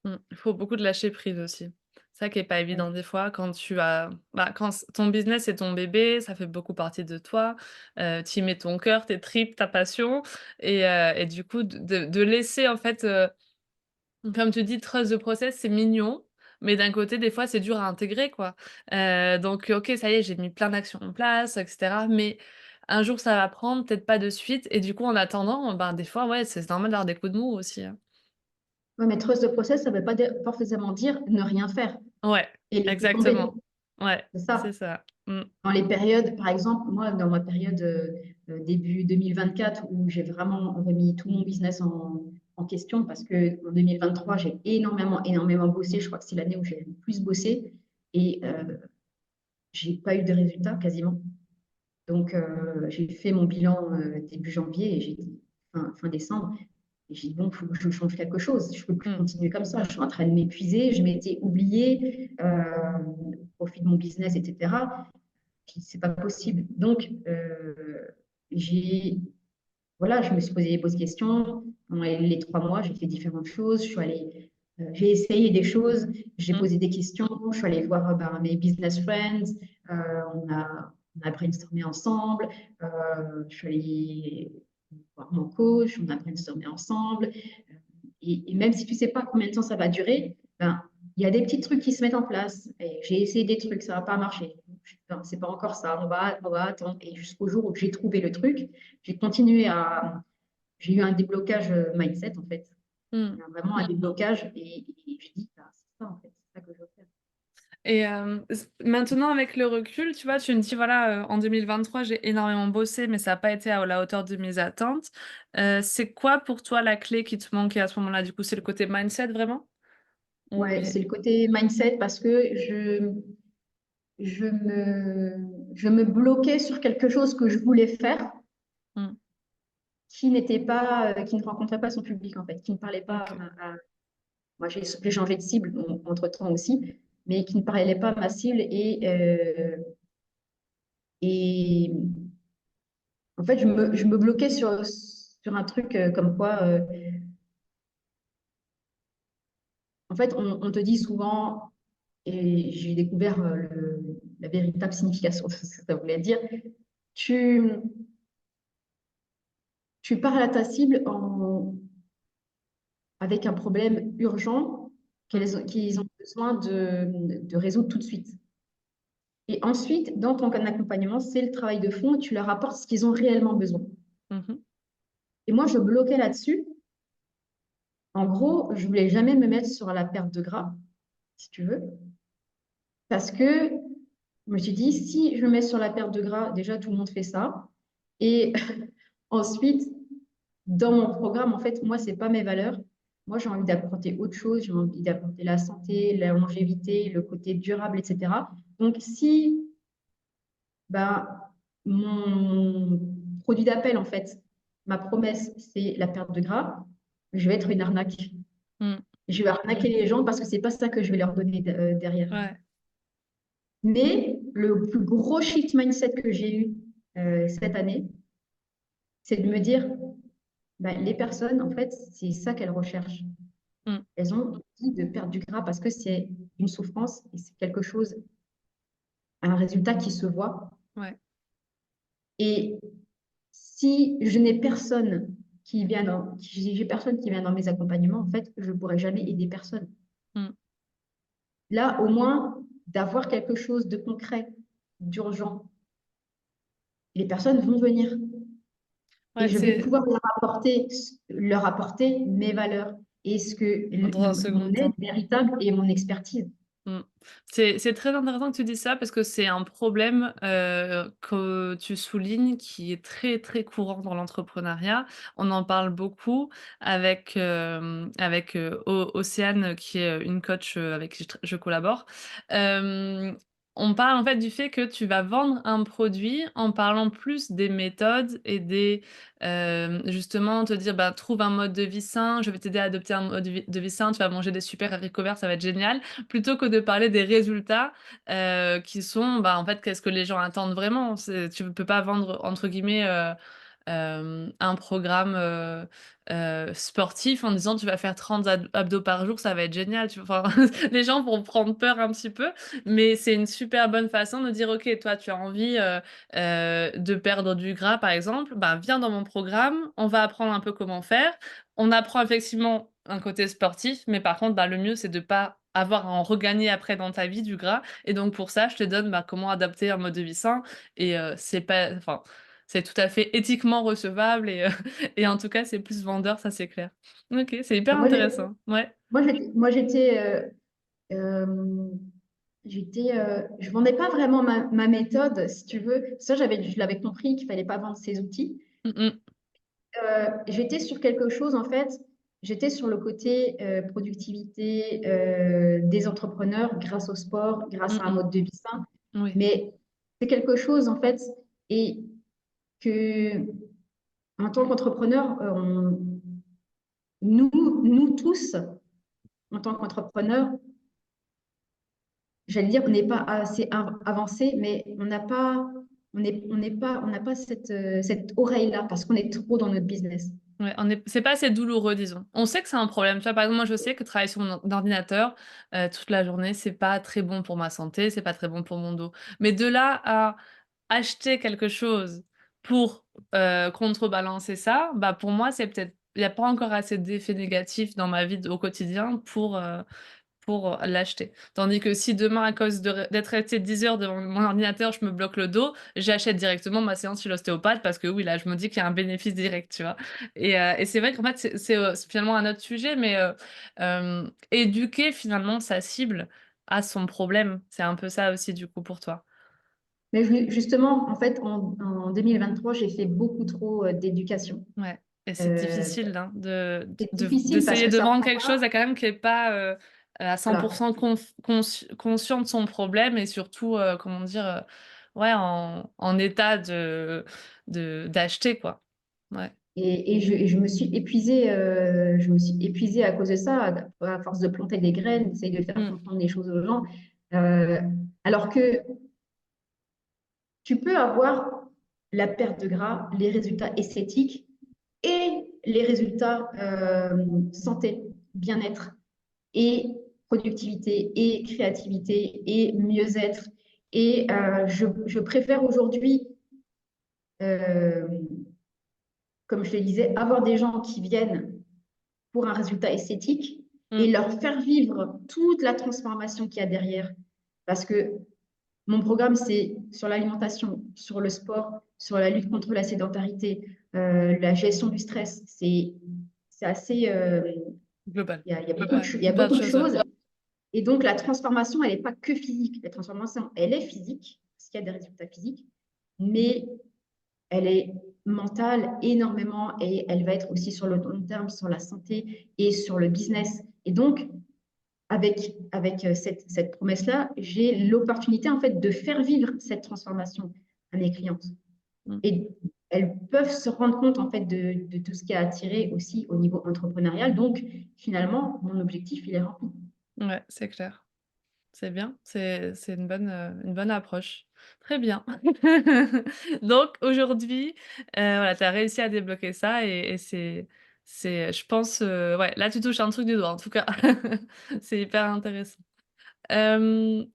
Mmh. Il faut beaucoup de lâcher prise aussi. C'est ça qui est pas Ouais. évident des fois quand quand ton business est ton bébé, ça fait beaucoup partie de toi, tu y mets ton cœur, tes tripes, ta passion, et du coup de laisser en fait, comme tu dis, trust the process, c'est mignon, mais d'un côté, des fois, c'est dur à intégrer, quoi. Donc OK, ça y est, j'ai mis plein d'actions en place, et cetera, mais un jour, ça va prendre, peut-être pas de suite, et du coup, en attendant, ben, des fois, ouais, c'est normal d'avoir des coups de mou aussi, hein. Ouais, mais trust the process, ça ne veut pas forcément dire ne rien faire Ouais, et laisser tomber. exactement. Ouais, C'est c'est ça. ça. Mmh. Dans les périodes, par exemple, moi, dans ma période début 2024, où j'ai vraiment remis tout mon business en question, parce qu'en 2023, j'ai énormément bossé. Je crois que c'est l'année où j'ai le plus bossé. Et j'ai pas eu de résultats quasiment. Donc, j'ai fait mon bilan début janvier et j'ai dit fin décembre. Et j'ai dit, bon, il faut que je change quelque chose. Je ne peux plus Mmh. continuer comme ça. Je suis en train de m'épuiser. Je m'étais oubliée au profit de mon business, etc. C'est pas possible. Donc, j'ai, voilà, je me suis posé les bonnes questions. Pendant les 3 mois, j'ai fait différentes choses. J'ai essayé des choses. J'ai Mmh. posé des questions. Je suis allée voir mes business friends. On a brainstormé ensemble. Je suis allée voir mon coach. On a brainstormé ensemble. Et même si tu sais pas combien de temps ça va durer, ben, il y a des petits trucs qui se mettent en place. Et j'ai essayé des trucs, ça va pas marcher. Putain, c'est pas encore ça, on va attendre. Et jusqu'au jour où j'ai trouvé le truc, j'ai continué à. J'ai eu un déblocage mindset, en fait. Mmh. Vraiment un déblocage. Et je dis, ah, c'est ça, en fait, c'est ça que je veux faire. Et maintenant avec le recul, tu vois, tu me dis: «Voilà, en 2023, j'ai énormément bossé, mais ça a pas été à la hauteur de mes attentes». C'est quoi pour toi la clé qui te manquait à ce moment-là? Du coup, c'est le côté mindset vraiment? Ou Ouais, il y a c'est le côté mindset parce que je me bloquais sur quelque chose que je voulais faire. mmh, qui ne rencontrait pas son public, en fait, qui ne parlait pas OK. moi, j'ai changé de cible entre-temps aussi, mais qui ne parlait pas à ma cible. Et en fait, je me bloquais sur un truc comme quoi, en fait, on te dit souvent, et j'ai découvert la véritable signification de ce que ça voulait dire, tu, tu parles à ta cible avec un problème urgent Mmh. qu'ils ont besoin de résoudre tout de suite. Et ensuite, dans ton accompagnement, c'est le travail de fond, tu leur apportes ce qu'ils ont réellement besoin. Mmh. Et moi, je bloquais là-dessus. En gros, je voulais jamais me mettre sur la perte de gras, si tu veux, parce que je me suis dit, si je me mets sur la perte de gras, déjà, tout le monde fait ça. Et ensuite, dans mon programme, en fait, moi, c'est pas mes valeurs. Moi, j'ai envie d'apporter autre chose. J'ai envie d'apporter la santé, la longévité, le côté durable, etc. Donc, si ben, mon produit d'appel, en fait, ma promesse, c'est la perte de gras, je vais être une arnaque. Mmh. Je vais arnaquer les gens parce que c'est pas ça que je vais leur donner derrière. Ouais. Mais le plus gros shift mindset que j'ai eu cette année, c'est de me dire, ben, les personnes, en fait, c'est ça qu'elles recherchent. Mmh. Elles ont envie de perdre du gras parce que c'est une souffrance et c'est quelque chose, un résultat qui se voit. Ouais. Et si je n'ai personne si j'ai personne qui vient dans mes accompagnements, en fait, je ne pourrai jamais aider personne. Mmh. Là, au moins, d'avoir quelque chose de concret, d'urgent, les personnes vont venir et Ouais, je vais c'est pouvoir leur apporter mes valeurs et ce que dans un mon second aide temps. véritable et mon expertise. Mmh. C'est très intéressant que tu dises ça parce que c'est un problème, que tu soulignes qui est très, très courant dans l'entrepreneuriat. On en parle beaucoup avec Océane qui est une coach, avec qui je collabore. On parle en fait du fait que tu vas vendre un produit en parlant plus des méthodes et justement te dire: «Bah, trouve un mode de vie sain, je vais t'aider à adopter un mode de vie sain, tu vas manger des super haricots verts, ça va être génial». Plutôt que de parler des résultats, qui sont, bah, en fait, qu'est-ce que les gens attendent vraiment? Tu peux pas vendre entre guillemets, un programme, sportif en disant: «Tu vas faire 30 abdos par jour, ça va être génial», tu vois? Enfin, les gens vont prendre peur un petit peu, mais c'est une super bonne façon de dire: «OK, toi, tu as envie, de perdre du gras, par exemple, bah, viens dans mon programme, on va apprendre un peu comment faire». On apprend effectivement un côté sportif, mais par contre, bah, le mieux, c'est de pas avoir à en regagner après dans ta vie du gras et donc pour ça, je te donne, bah, comment adapter un mode de vie sain et c'est pas enfin, c'est tout à fait éthiquement recevable et et en tout cas, c'est plus vendeur, ça, c'est clair. OK, c'est hyper Moi, intéressant. Ouais. euh, je vendais pas vraiment ma méthode, si tu veux. Ça, je l'avais compris qu'il fallait pas vendre ses outils. Mmh mh. J'étais sur quelque chose, en fait, j'étais sur le côté productivité des entrepreneurs grâce au sport, grâce Mmh à un mh. mode de vie sain. Oui. Mais c'est quelque chose, en fait, et que en tant qu'entrepreneur, nous tous, en tant qu'entrepreneurs, j'allais dire, on n'est pas assez avancé, mais on n'a pas cette oreille-là parce qu'on est trop dans notre business. Ouais, c'est pas assez douloureux, disons. On sait que c'est un problème. Tu vois, par exemple, moi, je sais que travailler sur mon ordinateur, toute la journée, c'est pas très bon pour ma santé, c'est pas très bon pour mon dos. Mais de là à acheter quelque chose pour, contrebalancer ça, bah, pour moi, c'est peut-être il y a pas encore assez d'effets négatifs dans ma vie au quotidien pour l'acheter. Tandis que si demain, à cause d'être resté 10 heures devant mon ordinateur, je me bloque le dos, j'achète directement ma séance chez l'ostéopathe parce que oui, là, je me dis qu'il y a un bénéfice direct, tu vois? Et c'est vrai qu'en fait, c'est finalement un autre sujet, mais éduquer finalement sa cible à son problème, c'est un peu ça aussi du coup pour toi? Mais justement, en fait, en 2023, j'ai fait beaucoup trop d'éducation. Ouais et c'est Euh, difficile, hein, c'est difficile parce d'essayer que de ça vendre prend quelque chose pas. à quand même qui est pas, à 100 Voilà. conscient de son problème et surtout, comment dire? Ouais, en état d'acheter, quoi. Ouais. Et je me suis épuisée à cause de ça, à force de planter des graines, d'essayer de faire Mm. comprendre les choses aux gens. Euh, alors que tu peux avoir la perte de gras, les résultats esthétiques et les résultats santé, bien-être et productivité et créativité et mieux-être. Et je préfère aujourd'hui, euh, comme je le disais, avoir des gens qui viennent pour un résultat esthétique et Mm. leur faire vivre toute la transformation qu'il y a derrière. Parce que mon programme, c'est sur l'alimentation, sur le sport, sur la lutte contre la sédentarité, la gestion du stress. C'est assez. Global. Il y a beaucoup de, Ouais, il y a plein de beaucoup de choses. Ouais. choses. Et donc, la transformation, elle n'est pas que physique. La transformation, elle est physique, parce qu'il y a des résultats physiques, mais elle est mentale énormément et elle va être aussi sur le long terme, sur la santé et sur le business. Et donc, avec cette promesse-là, j'ai l'opportunité en fait de faire vivre cette transformation à mes clientes. Mm. Et elles peuvent se rendre compte en fait de tout ce qui a attiré aussi au niveau entrepreneurial. Donc, finalement, mon objectif, il est rempli. Ouais, c'est clair. C'est bien, c'est une bonne approche. Très bien. Donc aujourd'hui, voilà, tu as réussi à débloquer ça et c'est je pense, ouais, là tu touches un truc du doigt en tout cas. C'est hyper intéressant. Hem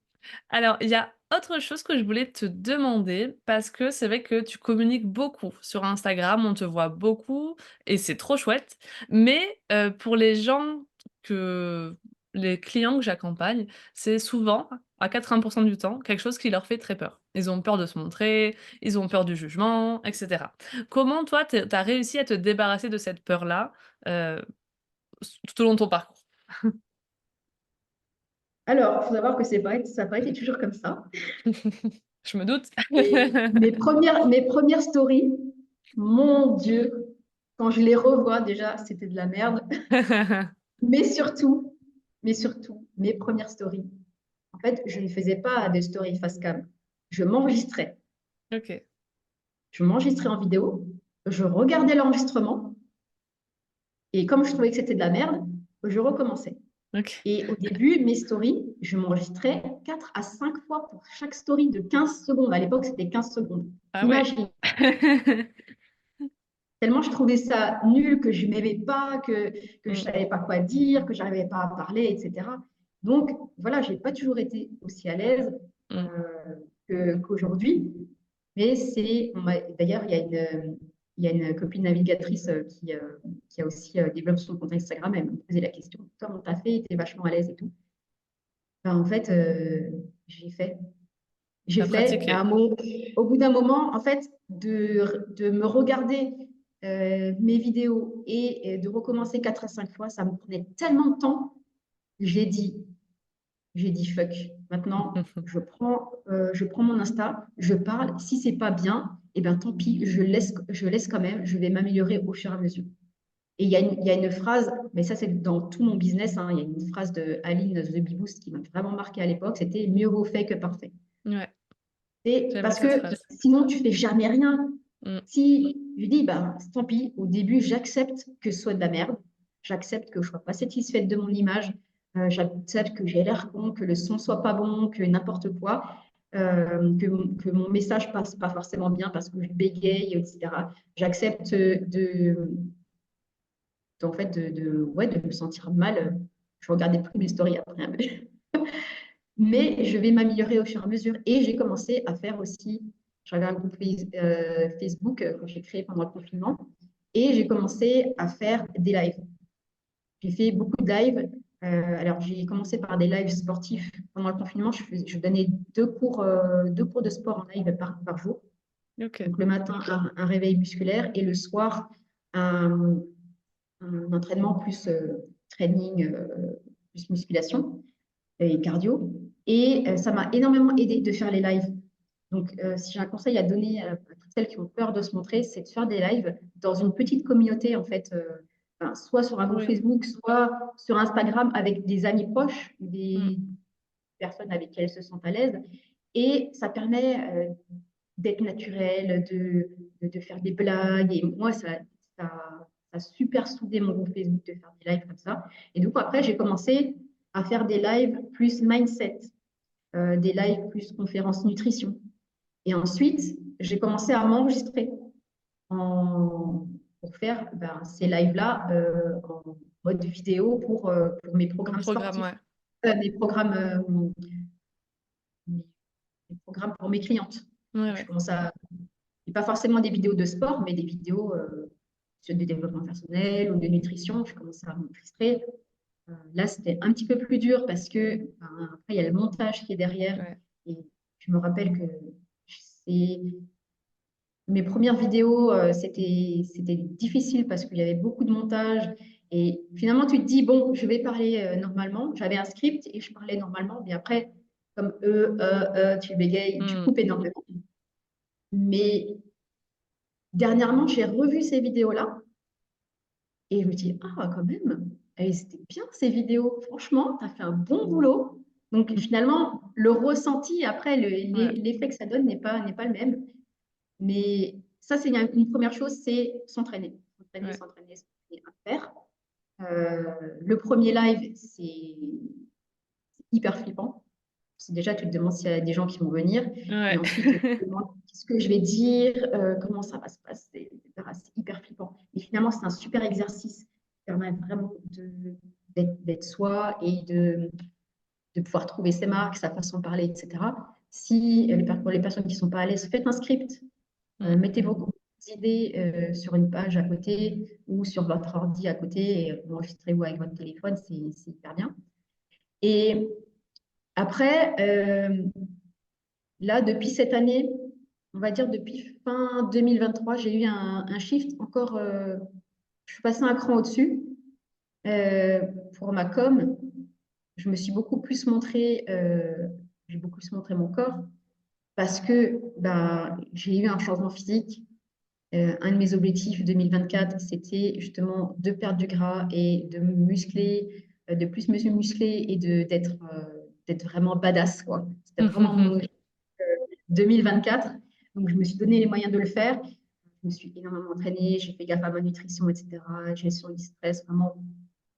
Alors, il y a autre chose que je voulais te demander, parce que c'est vrai que tu communiques beaucoup sur Instagram, on te voit beaucoup et c'est trop chouette. Mais, pour les gens que les clients que j'accompagne, c'est souvent, à 80 du temps, quelque chose qui leur fait très peur. Ils ont peur de se montrer, ils ont peur du jugement, et cetera. Comment toi, tu as réussi à te débarrasser de cette peur-là, heu, tout au long de ton parcours? Alors, il faut savoir que ça n'a pas été toujours comme ça. Je me doute. Et mes premières stories, mon Dieu, quand je les revois déjà, c'était de la merde. Mais surtout, mes premières stories, en fait, je ne faisais pas de story face cam. Je m'enregistrais. OK, Je m'enregistrais en vidéo, je regardais l'enregistrement et comme je trouvais que c'était de la merde, je recommençais. OK. Et au début, mes stories, je m'enregistrais 4 à 5 fois pour chaque story de 15 secondes. À l'époque, c'était 15 secondes. Ah ouais. Imagine, tellement je trouvais ça nul, que je m'aimais pas, que je Mmh, savais pas quoi dire, que j'arrivais pas à parler, etc. Donc, voilà, j'ai pas toujours été aussi à l'aise mmh. qu'aujourd'hui. Mais d'ailleurs, il y a une copine navigatrice qui a aussi développé son compte Instagram. Elle me posait la question, comment t'as fait? T'es vachement à l'aise et tout. Ben, en fait, j'ai fait. Tu J'ai as fait, mais pratiqué. au bout d'un moment, en fait, de me regarder mes vidéos et de recommencer 4 à 5 fois, ça me prenait tellement de temps. J'ai dit, j'ai dit fuck. Maintenant, je prends mon Insta, je parle. Si c'est pas bien, eh ben tant pis, je laisse quand même. Je vais m'améliorer au fur et à mesure. Et il y a une phrase, mais ça c'est dans tout mon business, hein, il y a une phrase de Aline The Bee Boost qui m'a vraiment marqué à l'époque, c'était mieux vaut fait que parfait. Ouais, Et j'aime parce cette que phrase. sinon tu fais jamais rien. Mmh, Si je dis, bah, tant pis, au début, j'accepte que ce soit de la merde, j'accepte que je ne sois pas satisfaite de mon image, j'accepte que j'ai l'air con, que le son soit pas bon, que n'importe quoi, que mon message passe pas forcément bien parce que je bégaye, etc. J'accepte en fait, ouais, de me sentir mal. Je regardais plus mes stories après, hein, mais je vais m'améliorer au fur et à mesure. Et j'ai commencé à faire aussi, j'avais un groupe Facebook que j'ai créé pendant le confinement, et j'ai commencé à faire des lives. J'ai fait beaucoup de lives. Alors, j'ai commencé par des lives sportifs. Pendant le confinement, je donnais 2 cours de sport en live par jour. OK. Donc, le matin, un réveil musculaire et le soir, un, un entraînement plus training, plus musculation et cardio. Et ça m'a énormément aidé de faire les lives. Donc, si j'ai un conseil à donner à toutes celles qui ont peur de se montrer, c'est de faire des lives dans une petite communauté, en fait, soit sur un groupe Oui. Facebook, soit sur Instagram avec des amis proches, Mmh. des personnes avec qui elles se sentent à l'aise. Et ça permet d'être naturel, de faire des blagues. Et moi, ça a super soudé mon groupe Facebook de faire des lives comme ça. Et du coup, après, j'ai commencé à faire des lives plus mindset, des lives plus conférences nutrition. Et ensuite, j'ai commencé à m'enregistrer pour faire ces lives-là en mode vidéo pour mes Mon programmes programme, sportifs, ouais. mes programmes, mes programmes pour mes clientes. Ouais, Donc, je ouais. commence à, et pas forcément des vidéos de sport, mais des vidéos sur du développement personnel ou de nutrition. Je commence à m'enregistrer. Là, c'était un petit peu plus dur parce que après, il y a le montage qui est derrière. Ouais. Et je me rappelle que c'est mes premières vidéos, c'était difficile parce qu'il y avait beaucoup de montage. Et finalement, tu te dis, bon, je vais parler normalement. J'avais un script et je parlais normalement. Mais après, comme tu bégayes, tu Mm. coupes énormément. Mais dernièrement, j'ai revu ces vidéos-là et je me dis, ah, quand même, c'était bien ces vidéos. Franchement, tu as fait un bon boulot. Donc finalement, le ressenti, après, Ouais. l'effet que ça donne n'est pas le même. Mais ça, c'est une première chose, c'est s'entraîner. S'entraîner, Ouais. s'entraîner, s'entraîner à faire. Le premier live, c'est hyper flippant. C'est déjà, tu te demandes s'il y a des gens qui vont venir. Et Ouais. ensuite, tu te demandes qu'est-ce que je vais dire, comment ça va se passer, etc. C'est hyper flippant. Et finalement, c'est un super exercice qui permet vraiment d'être soi et de pouvoir trouver ses marques, sa façon de parler, etc. Si pour les personnes qui ne sont pas à l'aise, faites un script, Mm. mettez vos idées sur une page à côté ou sur votre ordi à côté et enregistrez-vous avec votre téléphone, c'est hyper bien. Et après, là, depuis cette année, on va dire depuis fin 2023, j'ai eu un shift encore. Je suis passée un cran au-dessus euh, pour ma com. Je me suis beaucoup plus montrée, j'ai beaucoup plus montré mon corps parce que j'ai eu un changement physique. Un de mes objectifs 2024, c'était justement de perdre du gras et de me muscler, de plus me muscler et d'être vraiment badass, quoi. C'était vraiment mon objectif 2024. Donc, je me suis donné les moyens de le faire. Je me suis énormément entraînée, j'ai fait gaffe à ma nutrition, etc. Gestion du stress, vraiment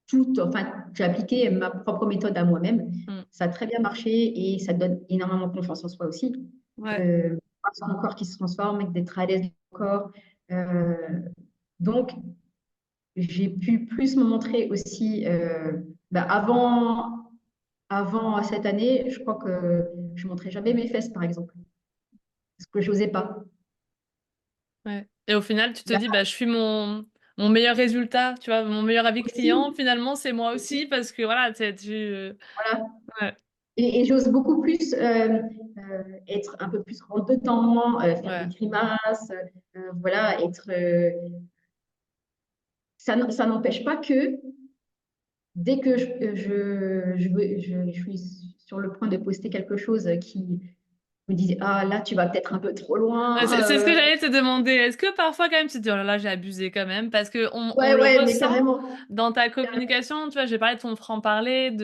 tout. Enfin, j'ai appliqué ma propre méthode à moi-même. Mm. Ça a très bien marché et ça donne énormément confiance en soi aussi. Ouais. Son corps qui se transforme, d'être à l'aise dans son corps. Euh, donc, j'ai pu plus me montrer aussi. Avant cette année, je crois que je ne montrais jamais mes fesses, par exemple, parce que je n'osais pas. Ouais. Et au final, tu te Là dis, bah, je suis mon meilleur résultat, tu vois, mon meilleur avis aussi, client, finalement, c'est moi aussi, aussi, parce que voilà, voilà. ouais, Et j'ose beaucoup plus être un peu plus rentre dedans, faire des ouais, grimaces, voilà, ça n'empêche pas que dès que je suis sur le point de poster quelque chose qui me dit ah là tu vas peut-être un peu trop ouais, loin, c'est ce que j'allais te demander. Est-ce que parfois, quand même, tu te dis, oh là là, j'ai abusé quand même, parce que on ouais le ouais mais ressent carrément, dans ta carrément. communication, tu vois, j'ai parlé de ton franc-parler,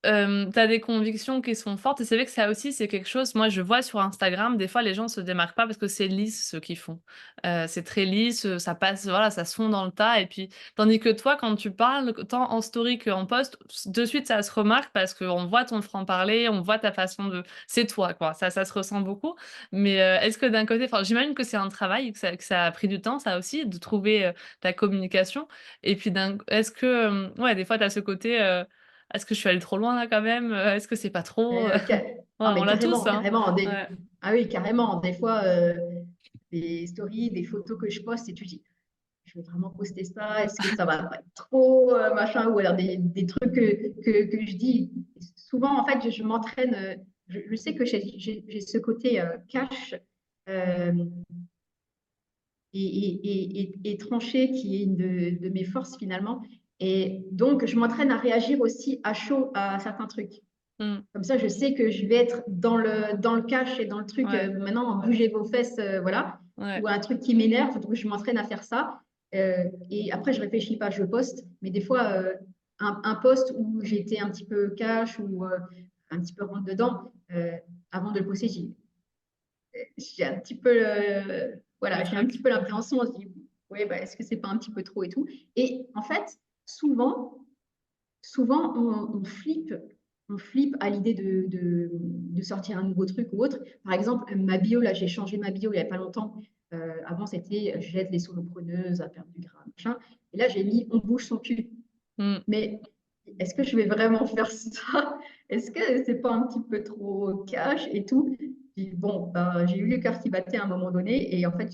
tu as des convictions qui sont fortes et c'est vrai que ça aussi, c'est quelque chose moi je vois sur Instagram, des fois les gens se démarquent pas parce que c'est lisse ce qu'ils font. C'est très lisse, ça passe voilà, ça se fond dans le tas et puis tandis que toi quand tu parles, tant en story qu'en post, de suite ça se remarque parce qu'on voit ton franc-parler, on voit ta façon de c'est toi quoi, ça se ressent beaucoup. Mais, est-ce que d'un côté enfin j'imagine que c'est un travail, que ça a pris du temps ça aussi de trouver, ta communication et puis est-ce que, ouais des fois tu as ce côté, est-ce que je suis allée trop loin là quand même? Est-ce que c'est pas trop? Euh, ca- Ouais, ah on mais l'a tous, carrément, hein. carrément. Ouais. Ah oui, carrément. Des fois, des stories, des photos que je poste et tu dis, je vais vraiment poster ça, est-ce que ça va pas être trop, machin, ou alors des trucs que je dis. Souvent, en fait, je m'entraîne, je sais que j'ai ce côté cash euh, et tranché qui est une de mes forces finalement. Et donc, je m'entraîne à réagir aussi à chaud à certains trucs. Mmh. Comme ça, je sais que je vais être dans le cash et dans le truc. Ouais, Maintenant, bougez vos fesses, voilà. ouais, Ou un truc qui m'énerve, donc je m'entraîne à faire ça. Et après, je réfléchis pas, je poste. Mais des fois, un post où j'ai été un petit peu cash ou un petit peu rentre dedans, avant de le poster, j'ai un petit peu, le voilà, j'ai un petit truc. peu l'appréhension. Je dis, oui, bah, est-ce que c'est pas un petit peu trop et tout? Et en fait, souvent, souvent on flippe à l'idée de sortir un nouveau truc ou autre. Par exemple, ma bio, là, j'ai changé ma bio il n'y a pas longtemps. Avant, c'était j'aide les solopreneuses à perdre du gras, machin. Et là, j'ai mis on bouge son cul. Mm. Mais est-ce que je vais vraiment faire ça? Est-ce que c'est pas un petit peu trop cash et tout? Bon, bah, j'ai eu le cœur qui battait à un moment donné et en fait,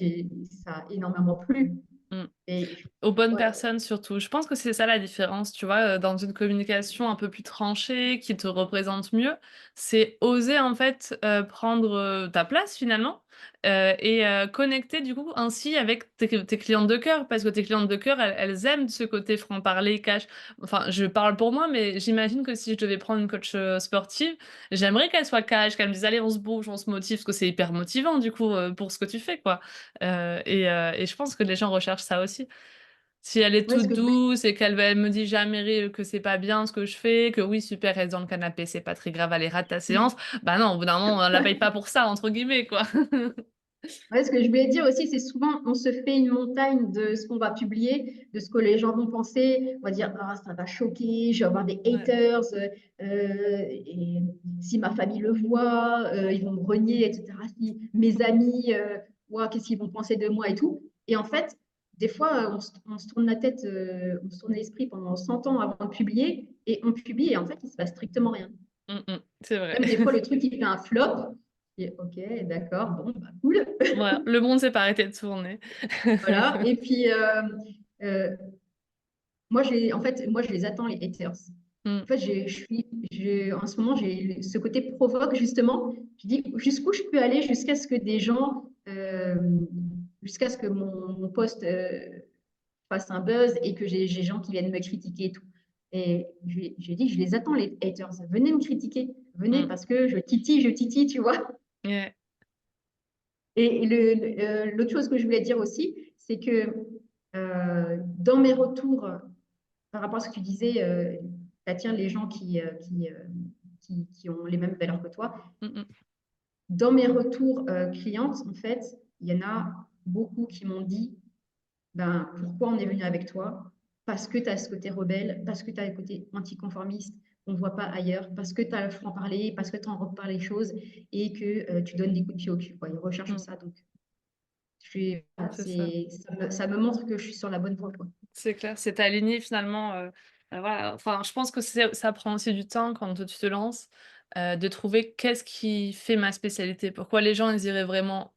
ça a énormément plu. Mm. Et Aux bonnes ouais, personnes surtout. Je pense que c'est ça la différence, tu vois, dans une communication un peu plus tranchée, qui te représente mieux, c'est oser en fait, prendre, ta place finalement, et connecter du coup ainsi avec tes clientes de cœur. Parce que tes clientes de cœur, elles aiment ce côté franc-parler, cash. Enfin, je parle pour moi, mais j'imagine que si je devais prendre une coach, sportive, j'aimerais qu'elle soit cash, qu'elle me dise: «Allez, on se bouge, on se motive», parce que c'est hyper motivant du coup, pour ce que tu fais, quoi. Et je pense que les gens recherchent ça aussi. Si elle est ouais, ce toute que je voulais douce et elle me dit jamais que c'est pas bien ce que je fais, que oui super reste dans le canapé, c'est pas très grave, allez rate ta séance, bah non, au bout d'un moment, on la paye pas pour ça entre guillemets quoi. Ouais, ce que je voulais dire aussi, c'est souvent on se fait une montagne de ce qu'on va publier, de ce que les gens vont penser. On va dire, ah, ça va choquer, je vais avoir des Ouais. haters, et si ma famille le voit, ils vont me renier, etc. Si mes amis, ouah, qu'est-ce qu'ils vont penser de moi et tout. Et en fait, des fois, on se tourne la tête, on se tourne l'esprit pendant 100 ans avant de publier, et on publie, et en fait, il se passe strictement rien. C'est vrai. Même des fois, le truc, il fait un flop. Et ok, d'accord, bon, bah, cool. Voilà, le monde s'est pas arrêté de tourner. Voilà. Et puis, euh, en fait, moi, je les attends, les haters. Mmh. En fait, en ce moment, j'ai ce côté provoque, justement. Je dis jusqu'où je peux aller jusqu'à ce que des gens, jusqu'à ce que mon post fasse un buzz et que j'ai des gens qui viennent me critiquer et tout. Et j'ai dit, je les attends, les haters. Venez me critiquer. Venez Mmh. parce que je titille, tu vois. Ouais. Et l'autre chose que je voulais dire aussi, c'est que dans mes retours, par rapport à ce que tu disais, t'attires les gens qui ont les mêmes valeurs que toi. Mmh mh. Dans mes retours clientes, en fait, il y en a beaucoup qui m'ont dit, ben, pourquoi on est venu avec toi? Parce que tu as ce côté rebelle, parce que tu as le côté anticonformiste, on ne voit pas ailleurs, parce que tu as le franc-parler, parce que tu en reparles les choses et que tu donnes des coups de pied au cul, quoi. Ils recherchent Mmh. ça. Donc, C'est ça. ça me montre que je suis sur la bonne voie, quoi. C'est clair, c'est t'aligner finalement, voilà, enfin, je pense que ça prend aussi du temps quand tu te lances, de trouver qu'est-ce qui fait ma spécialité? Pourquoi les gens ils iraient vraiment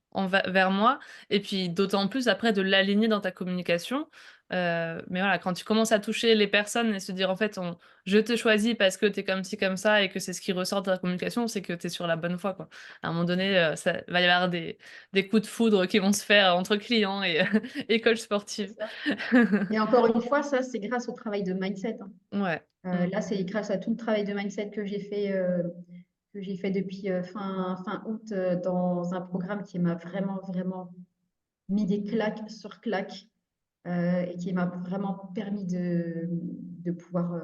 vers moi? Et puis d'autant plus après de l'aligner dans ta communication, mais voilà, quand tu commences à toucher les personnes et se dire: «En fait, on je te choisis parce que tu es comme ci comme ça» et que c'est ce qui ressort de ta communication, c'est que tu es sur la bonne voie, quoi. À un moment donné, ça va y avoir des coups de foudre qui vont se faire entre clients et et coach C'est sportive. ça. Et encore une fois, ça, c'est grâce au travail de mindset, hein. Ouais. Mmh. Là, c'est grâce à tout le travail de mindset que j'ai fait depuis fin août dans un programme qui m'a vraiment, vraiment mis des claques sur claques et qui m'a vraiment permis de pouvoir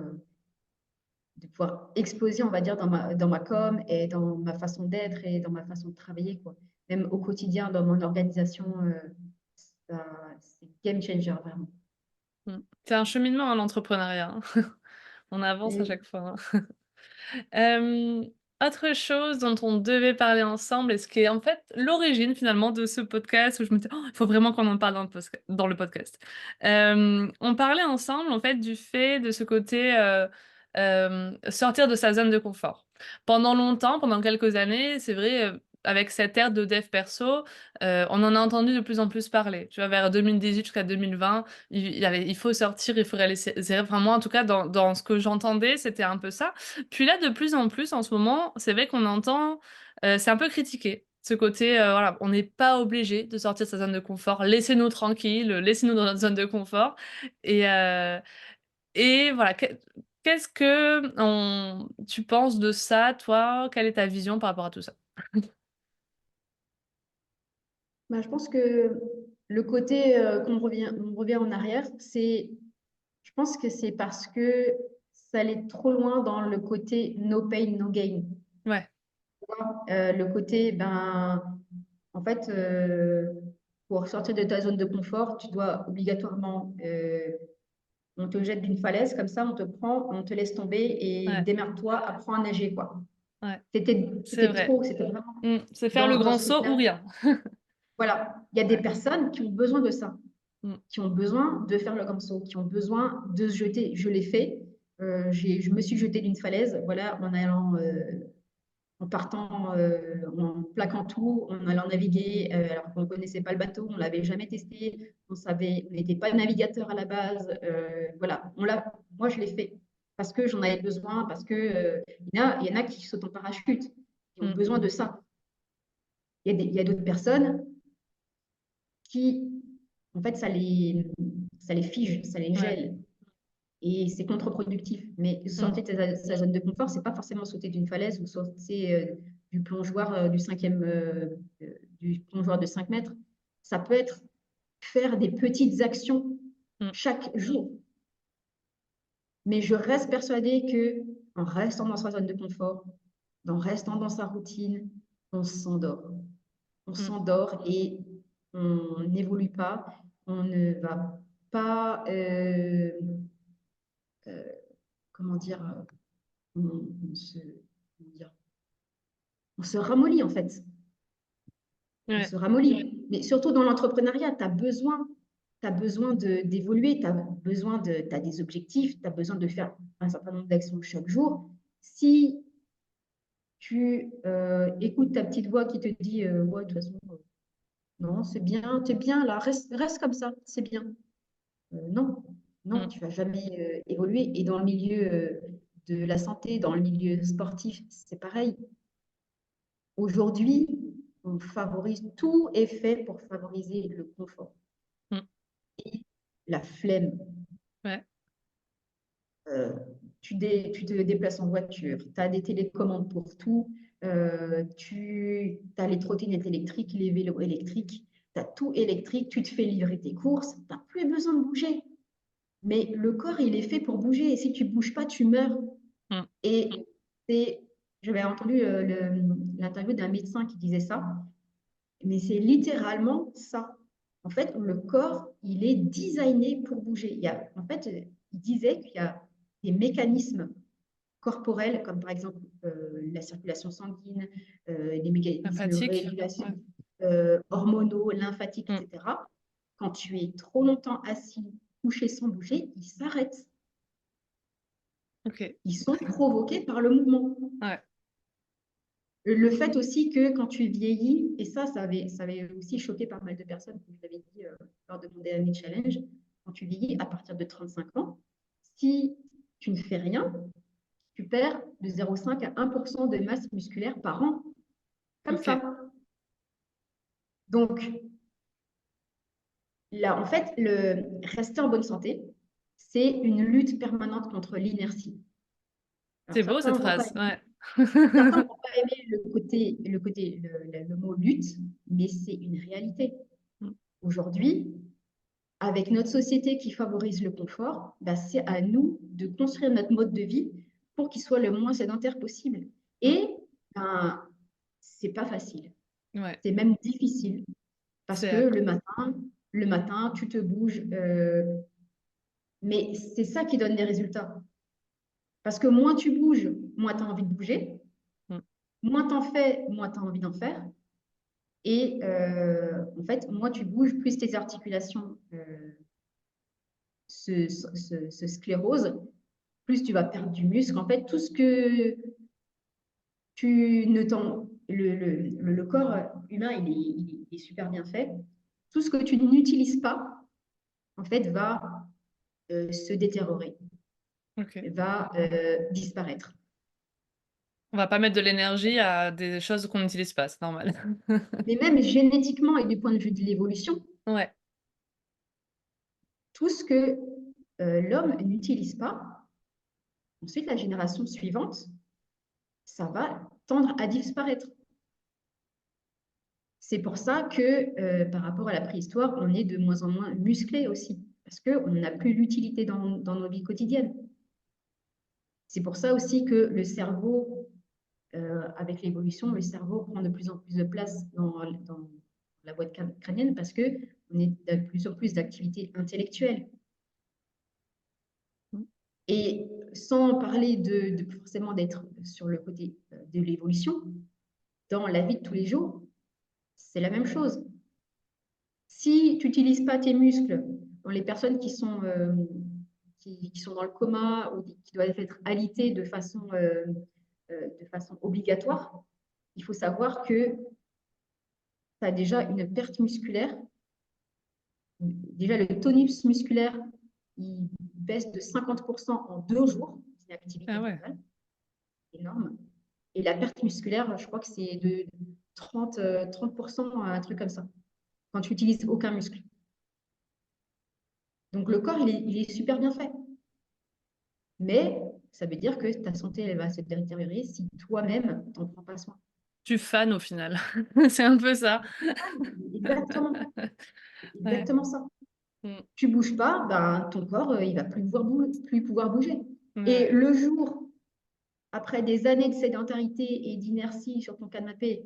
exploser, on va dire, dans ma com et dans ma façon d'être et dans ma façon de travailler, quoi. Même au quotidien, dans mon organisation, c'est game changer, vraiment. Mmh. C'est un cheminement, hein, l'entrepreneuriat, hein. On avance à Et chaque fois, hein. Hem, Autre chose dont on devait parler ensemble et ce qui est en fait l'origine finalement de ce podcast où je me dis: «Oh, il faut vraiment qu'on en parle dans le podcast». On parlait ensemble en fait du fait de ce côté, sortir de sa zone de confort. Pendant longtemps, pendant quelques années, c'est vrai, avec cette ère de dev perso, on en a entendu de plus en plus parler. Tu vois, vers 2018 jusqu'à 2020, il faut sortir, il faut réaliser enfin moi en tout cas dans ce que j'entendais, c'était un peu ça. Puis là, de plus en plus, en ce moment, c'est vrai qu'on entend, c'est un peu critiqué. Ce côté, voilà, on n'est pas obligé de sortir de sa zone de confort. Laissez-nous tranquilles, laissez-nous dans notre zone de confort et heu et voilà. Qu'est-ce que tu penses de ça, toi? Quelle est ta vision par rapport à tout ça? bah, je pense que le côté on revient en arrière, je pense que c'est parce que ça allait trop loin dans le côté no pain, no gain. Ouais. Le côté, ben, en fait, pour sortir de ta zone de confort, tu dois obligatoirement, on te jette d'une falaise comme ça, on te prend, on te laisse tomber et Ouais, démerde-toi, apprends à nager, quoi. ouais, C'était c'est c'était vrai. trop, c'était vraiment C'est faire le dans grand ce saut ou truc-là. rien. Voilà, il y a des Ouais. personnes qui ont besoin de ça, Mm. qui ont besoin de faire le grand saut, qui ont besoin de se jeter. Je l'ai fait. Je me suis jetée d'une falaise, voilà, en partant, en plaquant tout, en allant naviguer, alors qu'on ne connaissait pas le bateau, on ne l'avait jamais testé, on n'était pas navigateur à la base. Voilà, moi je l'ai fait parce que j'en avais besoin, parce que il y en a qui sautent en parachute, qui ont Mm. besoin de ça. Il y a d'autres personnes qui, en fait, ça les fige, ça les Ouais. gèle. Et c'est contre-productif. Mais Mm. sortir de sa zone de confort, c'est pas forcément sauter d'une falaise ou sauter du plongeoir du plongeoir de 5 mètres. Ça peut être faire des petites actions Mm. chaque jour. Mais je reste persuadée que en restant dans sa zone de confort, en restant dans sa routine, on s'endort. On Mm. s'endort et on n'évolue pas. On ne va pas, euh, comment dire, on se, comment dire, on se ramollit en fait. On Ouais. se ramollit. Mais surtout dans l'entrepreneuriat, t'as besoin d'évoluer, tu as des objectifs, tu as besoin de faire un certain nombre d'actions chaque jour. Si tu écoutes ta petite voix qui te dit ouais, de toute façon, non, c'est bien, tu es bien là, reste comme ça, c'est bien. Non, non, Mm. tu vas jamais évoluer. Et dans le milieu de la santé, dans le milieu sportif, c'est pareil. Aujourd'hui, on favorise, tout est fait pour favoriser le confort Mm. et la flemme. Ouais. Euh, tu te déplaces en voiture, tu as des télécommandes pour tout, tu as les trottinettes électriques, les vélos électriques, tu as tout électrique, tu te fais livrer tes courses, tu n'as plus besoin de bouger. Mais le corps, il est fait pour bouger et si tu ne bouges pas, tu meurs. Mm. Et c'est, j'avais entendu l'interview d'un médecin qui disait ça, mais c'est littéralement ça. En fait, le corps, il est designé pour bouger. En fait, il disait qu'il y a des mécanismes corporels, comme par exemple la circulation sanguine, les mécanismes de Empathique. régulation Ouais. hormonaux, lymphatiques, Mm. etc. Quand tu es trop longtemps assis, couché sans bouger, ils s'arrêtent. Ok. Ils sont provoqués par le mouvement. Ouais. Le fait aussi que quand tu vieillis, et ça avait aussi choqué pas mal de personnes, comme je l'avais dit lors de mon dernier challenge, quand tu vieillis à partir de 35 ans, si tu ne fais rien, tu perds de 0,5 à 1% de masse musculaire par an, comme Ok. ça. Donc, là, en fait, rester en bonne santé, c'est une lutte permanente contre l'inertie. Alors, C'est beau cette phrase. Ouais. certains vont pas aimer le mot lutte, mais c'est une réalité. Mm. Aujourd'hui, avec notre société qui favorise le confort, bah, c'est à nous de construire notre mode de vie pour qu'il soit le moins sédentaire possible. Mm. Et ben, c'est pas facile, Ouais. c'est même difficile parce C'est que le matin, tu te bouges, mais c'est ça qui donne les résultats. Parce que moins tu bouges, moins tu as envie de bouger, Mm. moins tu en fais, moins tu as envie d'en faire. Et en fait, moins tu bouges, plus tes articulations se sclérosent, plus tu vas perdre du muscle. En fait, tout ce que tu ne t'en... Le corps humain, il est super bien fait. Tout ce que tu n'utilises pas, en fait, va se détériorer, Ok. va disparaître. On va pas mettre de l'énergie à des choses qu'on n'utilise pas, c'est normal. Mais même génétiquement et du point de vue de l'évolution, Ouais. tout ce que l'homme n'utilise pas, ensuite la génération suivante, ça va tendre à disparaître. C'est pour ça que par rapport à la préhistoire, on est de moins en moins musclé aussi, parce qu'on n'a plus l'utilité dans nos vies quotidiennes. C'est pour ça aussi que le cerveau, avec l'évolution, le cerveau prend de plus en plus de place dans la boîte crânienne parce qu'on est de plus en plus d'activités intellectuelles. Mmh. Et sans parler de forcément d'être sur le côté de l'évolution, dans la vie de tous les jours, c'est la même chose. Si tu n'utilises pas tes muscles, dans les personnes qui sont dans le coma ou qui doivent être alitées de façon obligatoire, il faut savoir que tu as déjà une perte musculaire. Déjà, le tonus musculaire, il baisse de 50% en 2 jours. C'est une activité Ah ouais. totale, énorme. Et la perte musculaire, je crois que c'est de 30%, un truc comme ça, quand tu n'utilises aucun muscle. Donc, le corps, il est super bien fait. Mais ça veut dire que ta santé, elle va se détériorer si toi-même, tu n'en prends pas soin. Tu fanes au final. C'est un peu ça. Exactement, Ouais. exactement ça. Mmh. Tu ne bouges pas, ben, ton corps, il ne va plus pouvoir bouger. Ouais. Et le jour, après des années de sédentarité et d'inertie sur ton canapé,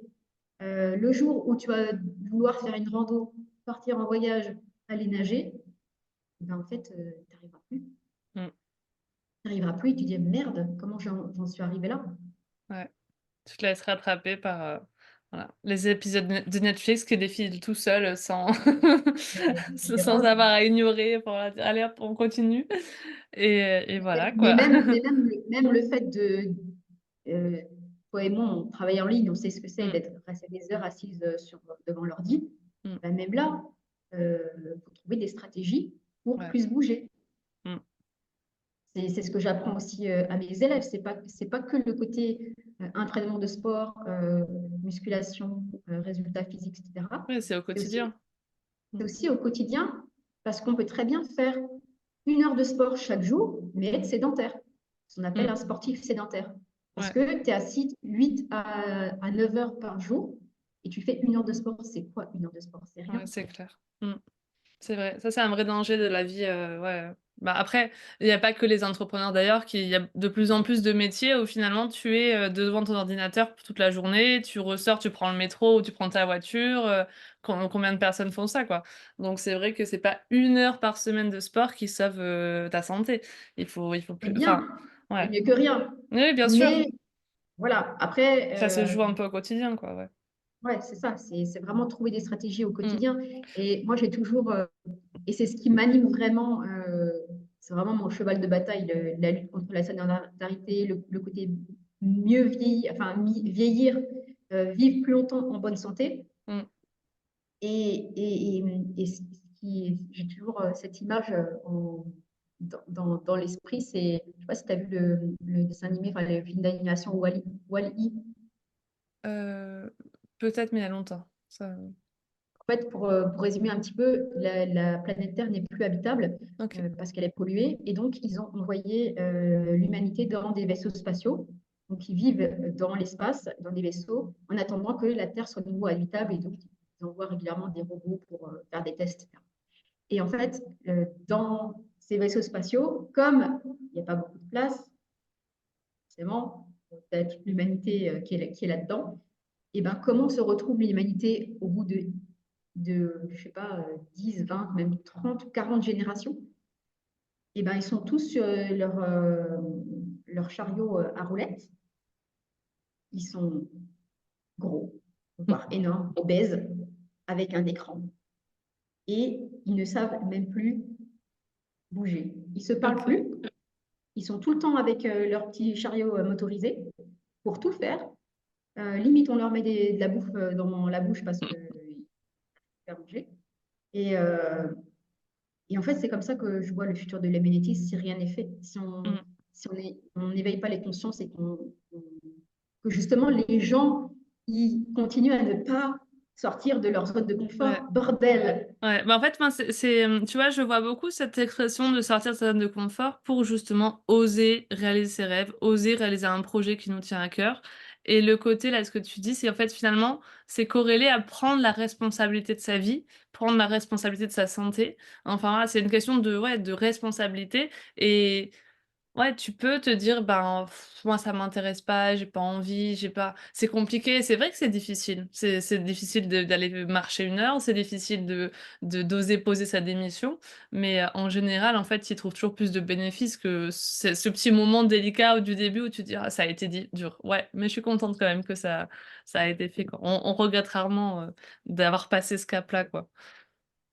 le jour où tu vas vouloir faire une rando, partir en voyage, aller nager, ben, en fait, tu n'arriveras plus. Mmh. Tu n'arriveras plus et tu dis merde, comment j'en suis arrivée là? Ouais. Tu te laisses rattraper par, voilà, les épisodes de Netflix qui défilent tout seuls, sans sans Grave. avoir à ignorer pour leur dire: «Allez hop, on continue» et voilà Mais quoi. même le fait de, euh, toi et moi, on travaille en ligne, on sait ce que c'est Mmh. d'être passer des heures assise devant l'ordi. Mmh. Ben, même là, il faut trouver des stratégies pour Ouais. plus bouger. Mmh. C'est ce que j'apprends aussi à mes élèves. C'est pas que le côté entraînement de sport, musculation, résultats physiques, etc. Ouais, c'est au C'est aussi, quotidien. c'est Mmh. aussi au quotidien parce qu'on peut très bien faire 1 heure de sport chaque jour, mais être sédentaire. Ce qu'on appelle Mmh. un sportif sédentaire. Parce Ouais. que tu es assis 8 à 9 heures par jour et tu fais 1 heure de sport. C'est quoi 1 heure de sport? C'est Ouais, rien. c'est clair. Mmh. C'est vrai, ça c'est un vrai danger de la vie, ouais. Bah, après, il y a pas que les entrepreneurs d'ailleurs qui il y a de plus en plus de métiers où finalement tu es, devant ton ordinateur toute la journée, tu ressors, tu prends le métro ou tu prends ta voiture, combien de personnes font ça, quoi? Donc c'est vrai que c'est pas 1 heure par semaine de sport qui sauve, ta santé. Il faut C'est plus bien, enfin, c'est ouais. mieux que rien. Oui, oui, bien sûr. Mais voilà, après, Ça se joue un peu au quotidien, quoi, ouais. ouais, c'est ça. C'est vraiment trouver des stratégies au Mmh. quotidien. Et moi, j'ai toujours, et c'est ce qui m'anime vraiment, c'est vraiment mon cheval de bataille, la lutte contre la sédentarité, le côté mieux vieillir, enfin vieillir, vivre plus longtemps en bonne santé. Mmh. Et ce j'ai toujours cette image dans l'esprit, c'est, je ne sais pas si tu as vu le dessin animé, enfin le film d'animation Wall-E. Heu, peut-être, mais il y a longtemps. Ça En fait, pour résumer un petit peu, la planète Terre n'est plus habitable OK. parce qu'elle est polluée. Et donc, ils ont envoyé l'humanité dans des vaisseaux spatiaux. Donc, ils vivent dans l'espace, dans des vaisseaux, en attendant que la Terre soit de nouveau habitable. Et donc, ils envoient régulièrement des robots pour faire des tests. Et en fait, dans ces vaisseaux spatiaux, comme il n'y a pas beaucoup de place, forcément, peut-être l'humanité qui est là-dedans, et ben, comment se retrouve l'humanité au bout je sais pas, 10, 20, même 30 ou 40 générations? Et ben, ils sont tous sur leur chariot à roulettes. Ils sont gros, voire énormes, obèses, avec un écran. Et ils ne savent même plus bouger. Ils ne se parlent OK. plus. Ils sont tout le temps avec leur petit chariot motorisé pour tout faire. Limite, on leur met de la bouffe dans la bouche parce qu'ils peuvent manger. Et, euh, et en fait, c'est comme ça que je vois le futur de l'humanité si rien n'est fait. Mmh. Si on n'éveille pas les consciences et que justement les gens ils continuent à ne pas sortir de leur zone de confort. Ouais. Bordel! Ouais, bah, en fait, moi, tu vois, je vois beaucoup cette expression de sortir de sa zone de confort pour justement oser réaliser ses rêves, oser réaliser un projet qui nous tient à cœur et le côté là, ce que tu dis, c'est en fait, finalement, c'est corrélé à prendre la responsabilité de sa vie, prendre la responsabilité de sa santé. Enfin, voilà, c'est une question de ouais, de responsabilité et Ouais, tu peux te dire: «Ben, moi ça m'intéresse pas, j'ai pas envie, j'ai pas» c'est compliqué, c'est vrai que c'est difficile. C'est difficile d'aller marcher 1 heure, c'est difficile d'oser poser sa démission, mais en général, en fait, tu y trouves toujours plus de bénéfices que ce petit moment délicat au du début où tu te dis: «Ah ça a été dur». Ouais, mais je suis contente quand même que ça a été fait, quoi. On regrette rarement, d'avoir passé ce cap-là, quoi.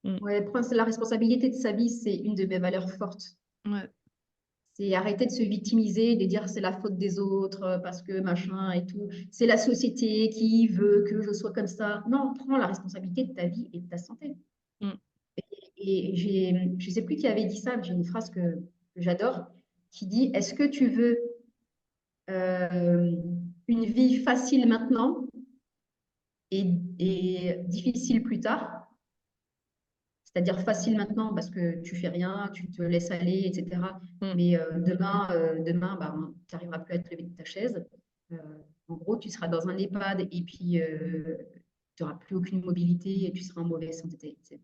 Mmh. Ouais, prendre la responsabilité de sa vie, c'est une de mes valeurs fortes. Ouais. C'est arrêter de se victimiser, de dire c'est la faute des autres, parce que machin et tout. C'est la société qui veut que je sois comme ça. Non, prends la responsabilité de ta vie et de ta santé. Mmh. Et je ne sais plus qui avait dit ça, mais j'ai une phrase que j'adore qui dit: Est-ce que tu veux euh, une vie facile maintenant et difficile plus tard? C'est-à-dire facile maintenant parce que tu fais rien, tu te laisses aller, etc. Mmh. Mais demain bah, tu n'arriveras plus à te lever de ta chaise. Euh, En gros, tu seras dans un EHPAD et puis tu n'auras plus aucune mobilité et tu seras en mauvaise santé, etc.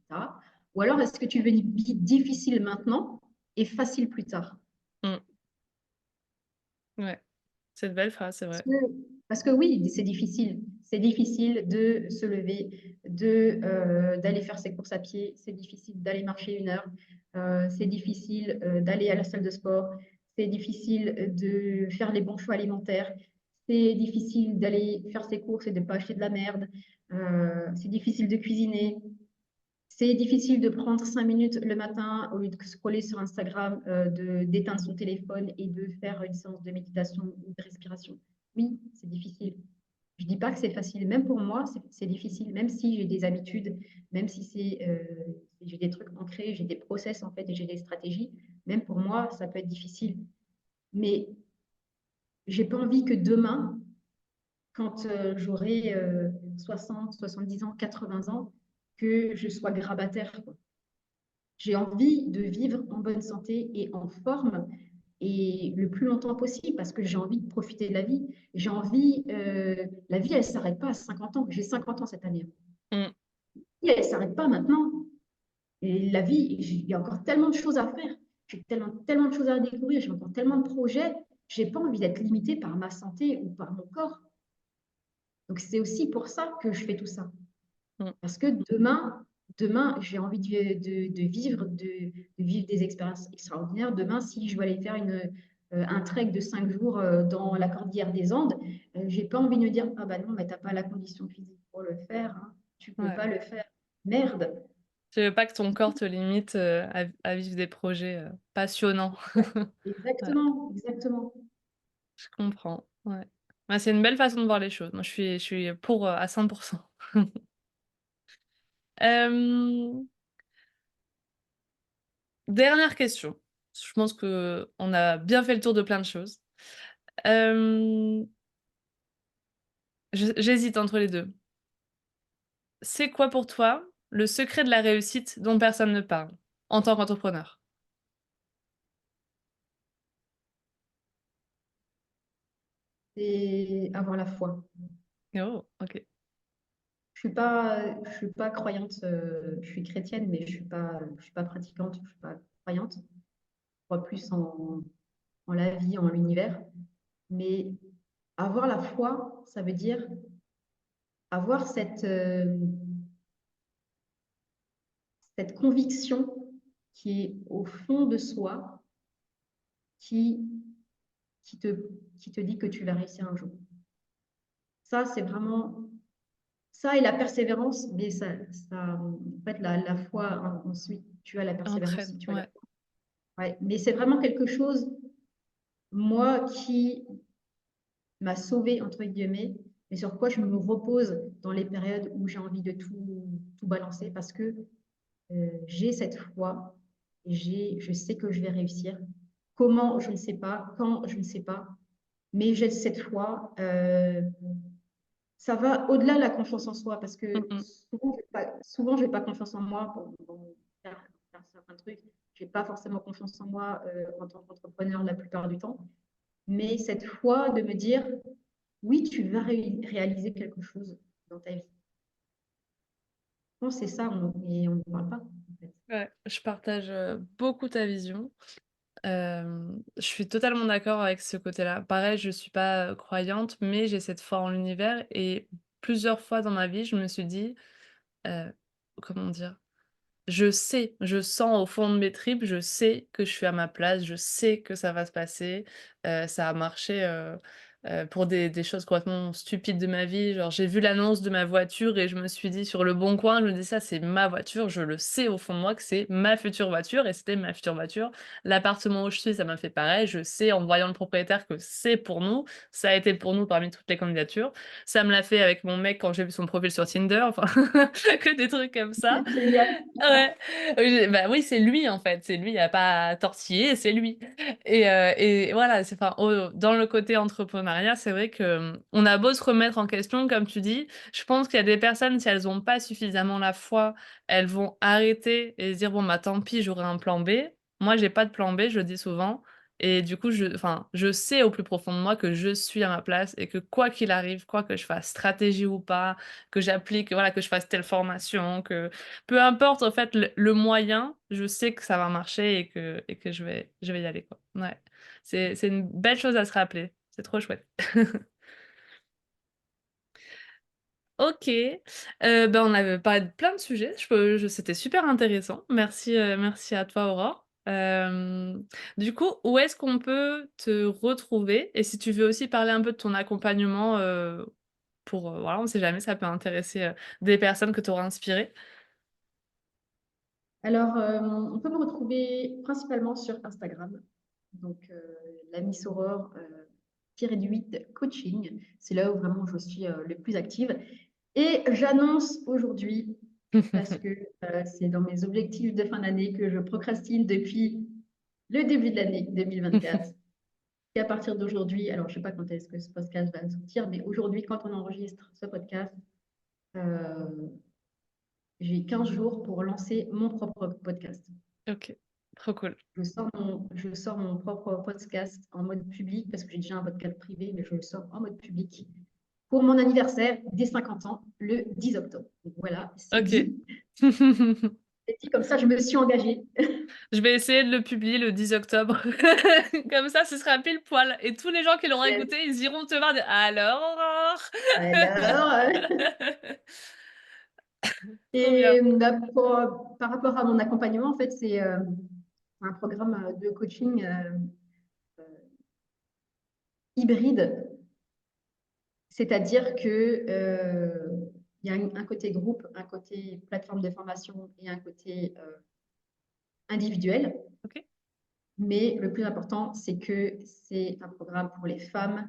Ou alors, est-ce que tu veux une vie difficile maintenant et facile plus tard? Mmh. Ouais. C'est une belle phrase, c'est Parce vrai. que, parce que oui, c'est difficile. C'est difficile de se lever, d'aller faire ses courses à pied. C'est difficile d'aller marcher 1 heure. C'est difficile d'aller à la salle de sport. C'est difficile de faire les bons choix alimentaires. C'est difficile d'aller faire ses courses et de ne pas acheter de la merde. C'est difficile de cuisiner. C'est difficile de prendre 5 minutes le matin au lieu de scroller sur Instagram, d'éteindre son téléphone et de faire une séance de méditation ou de respiration. Oui, c'est difficile. Je ne dis pas que c'est facile. Même pour moi, c'est difficile. Même si j'ai des habitudes, même si j'ai des trucs ancrés, j'ai des process en fait et j'ai des stratégies. Même pour moi, ça peut être difficile. Mais j'ai pas envie que demain, quand j'aurai 60, 70 ans, 80 ans, que je sois grabataire, quoi. J'ai envie de vivre en bonne santé et en forme et le plus longtemps possible parce que j'ai envie de profiter de la vie. J'ai envie, la vie, elle ne s'arrête pas à 50 ans. J'ai 50 ans cette année. Mmh. Et elle ne s'arrête pas maintenant. Et la vie, il y a encore tellement de choses à faire. J'ai tellement de choses à découvrir. J'ai encore tellement de projets. Je n'ai pas envie d'être limitée par ma santé ou par mon corps. Donc, c'est aussi pour ça que je fais tout ça. Mmh. Parce que demain j'ai envie de vivre des expériences extraordinaires. Demain, si je veux aller faire un trek de 5 jours dans la cordillère des Andes, j'ai pas envie de me dire, ah bah non, mais t'as pas la condition physique pour le faire, hein. Tu peux Ouais. pas le faire. Merde. Tu veux pas que ton corps te limite, à vivre des projets, passionnants. Ouais, Ouais, exactement, exactement. je comprends, ouais. Bah, c'est une belle façon de voir les choses. Moi, je suis pour, à 100. Hem, Dernière question. Je pense qu'on a bien fait le tour de plein de choses. Hem, j'hésite entre les 2. C'est quoi pour toi le secret de la réussite dont personne ne parle, en tant qu'entrepreneur? Et avoir la foi. Oh, OK. Je suis pas croyante, je suis chrétienne, mais je suis pas pratiquante, je suis pas croyante. Je crois plus en la vie, en l'univers. Mais avoir la foi, ça veut dire avoir cette conviction qui est au fond de soi, qui, qui te, qui te dit que tu vas réussir un jour. Ça, c'est vraiment ça et la persévérance, mais en fait, la foi, ensuite, tu as la persévérance si Entraîne, tu as la ouais. foi. Ouais, mais c'est vraiment quelque chose, moi, qui m'a sauvée, entre guillemets, et sur quoi je me repose dans les périodes où j'ai envie de tout balancer parce que j'ai cette foi, je sais que je vais réussir. Comment, je ne sais pas. Quand, je ne sais pas. Mais j'ai cette foi. Ça va au-delà de la confiance en soi parce Mmh que mh. souvent, je n'ai pas confiance en moi pour faire certains trucs. Je n'ai pas forcément confiance en moi en tant qu'entrepreneur la plupart du temps. Mais cette foi de me dire, oui, tu vas réaliser quelque chose dans ta vie. Je pense que c'est ça, mais on ne parle pas. En fait. Ouais, je partage, beaucoup ta vision. Je suis totalement d'accord avec ce côté-là. Pareil, je suis pas, croyante, mais j'ai cette foi en l'univers et plusieurs fois dans ma vie, je me suis dit, heu, comment dire? Je sais, je sens au fond de mes tripes, je sais que je suis à ma place, je sais que ça va se passer. Ça a marché, pour des choses complètement stupides de ma vie. Genre, j'ai vu l'annonce de ma voiture et je me suis dit sur Le Bon Coin, je me dis: «Ça, c'est ma voiture». Je le sais au fond de moi que c'est ma future voiture et c'était ma future voiture. L'appartement où je suis, ça m'a fait pareil. Je sais en voyant le propriétaire que c'est pour nous. Ça a été pour nous parmi toutes les candidatures. Ça me l'a fait avec mon mec quand j'ai vu son profil sur Tinder, enfin que des trucs comme ça. Génial. Ouais, oui, bah, oui, c'est lui, en fait, c'est lui, il y a pas à tortiller, c'est lui et voilà, c'est enfin, dans le côté entrepreneuriat, c'est vrai que, on a beau se remettre en question, comme tu dis, je pense qu'il y a des personnes, si elles ont pas suffisamment la foi, elles vont arrêter et se dire: «Bon, bah, tant pis, j'aurai un plan B». Moi, j'ai pas de plan B, je le dis souvent et du coup, je sais au plus profond de moi que je suis à ma place et que quoi qu'il arrive, quoi que je fasse, stratégie ou pas, que j'applique, voilà, que je fasse telle formation, que peu importe en fait le moyen, je sais que ça va marcher et que je vais y aller, quoi. Ouais. C'est une belle chose à se rappeler. C'est trop chouette. OK, bah, on avait parlé de plein de sujets. Je c'était super intéressant. Merci à toi Aurore. Du coup, où est-ce qu'on peut te retrouver? Et si tu veux aussi parler un peu de ton accompagnement, pour, voilà, on sait jamais, ça peut intéresser, des personnes que tu auras inspirées. Alors, on peut me retrouver principalement sur Instagram. Donc, la Miss Aurore, tiré du 8 coaching. C'est là où vraiment je suis le plus active. Et j'annonce aujourd'hui, parce que c'est dans mes objectifs de fin d'année que je procrastine depuis le début de l'année 2024. Et à partir d'aujourd'hui, alors je ne sais pas quand est-ce que ce podcast va sortir, mais aujourd'hui, quand on enregistre ce podcast, euh, j'ai 15 jours pour lancer mon propre podcast. OK, trop cool. Je sors mon propre podcast en mode public parce que j'ai déjà un podcast privé, mais je le sors en mode public pour mon anniversaire des 50 ans le 10 octobre. Donc voilà, c'est OK. dit. C'est dit, comme ça, je me suis engagée. Je vais essayer de le publier le 10 octobre. Comme ça, ce sera pile poil et tous les gens qui l'auront Yes. écouté, ils iront te voir dire: «Alors Aurore?» Alors, Trop bien. et bah, par rapport à mon accompagnement, en fait, c'est un programme de coaching hybride. C'est-à-dire que il y a un côté groupe, un côté plateforme de formation et un côté individuel. OK. Mais le plus important, c'est que c'est un programme pour les femmes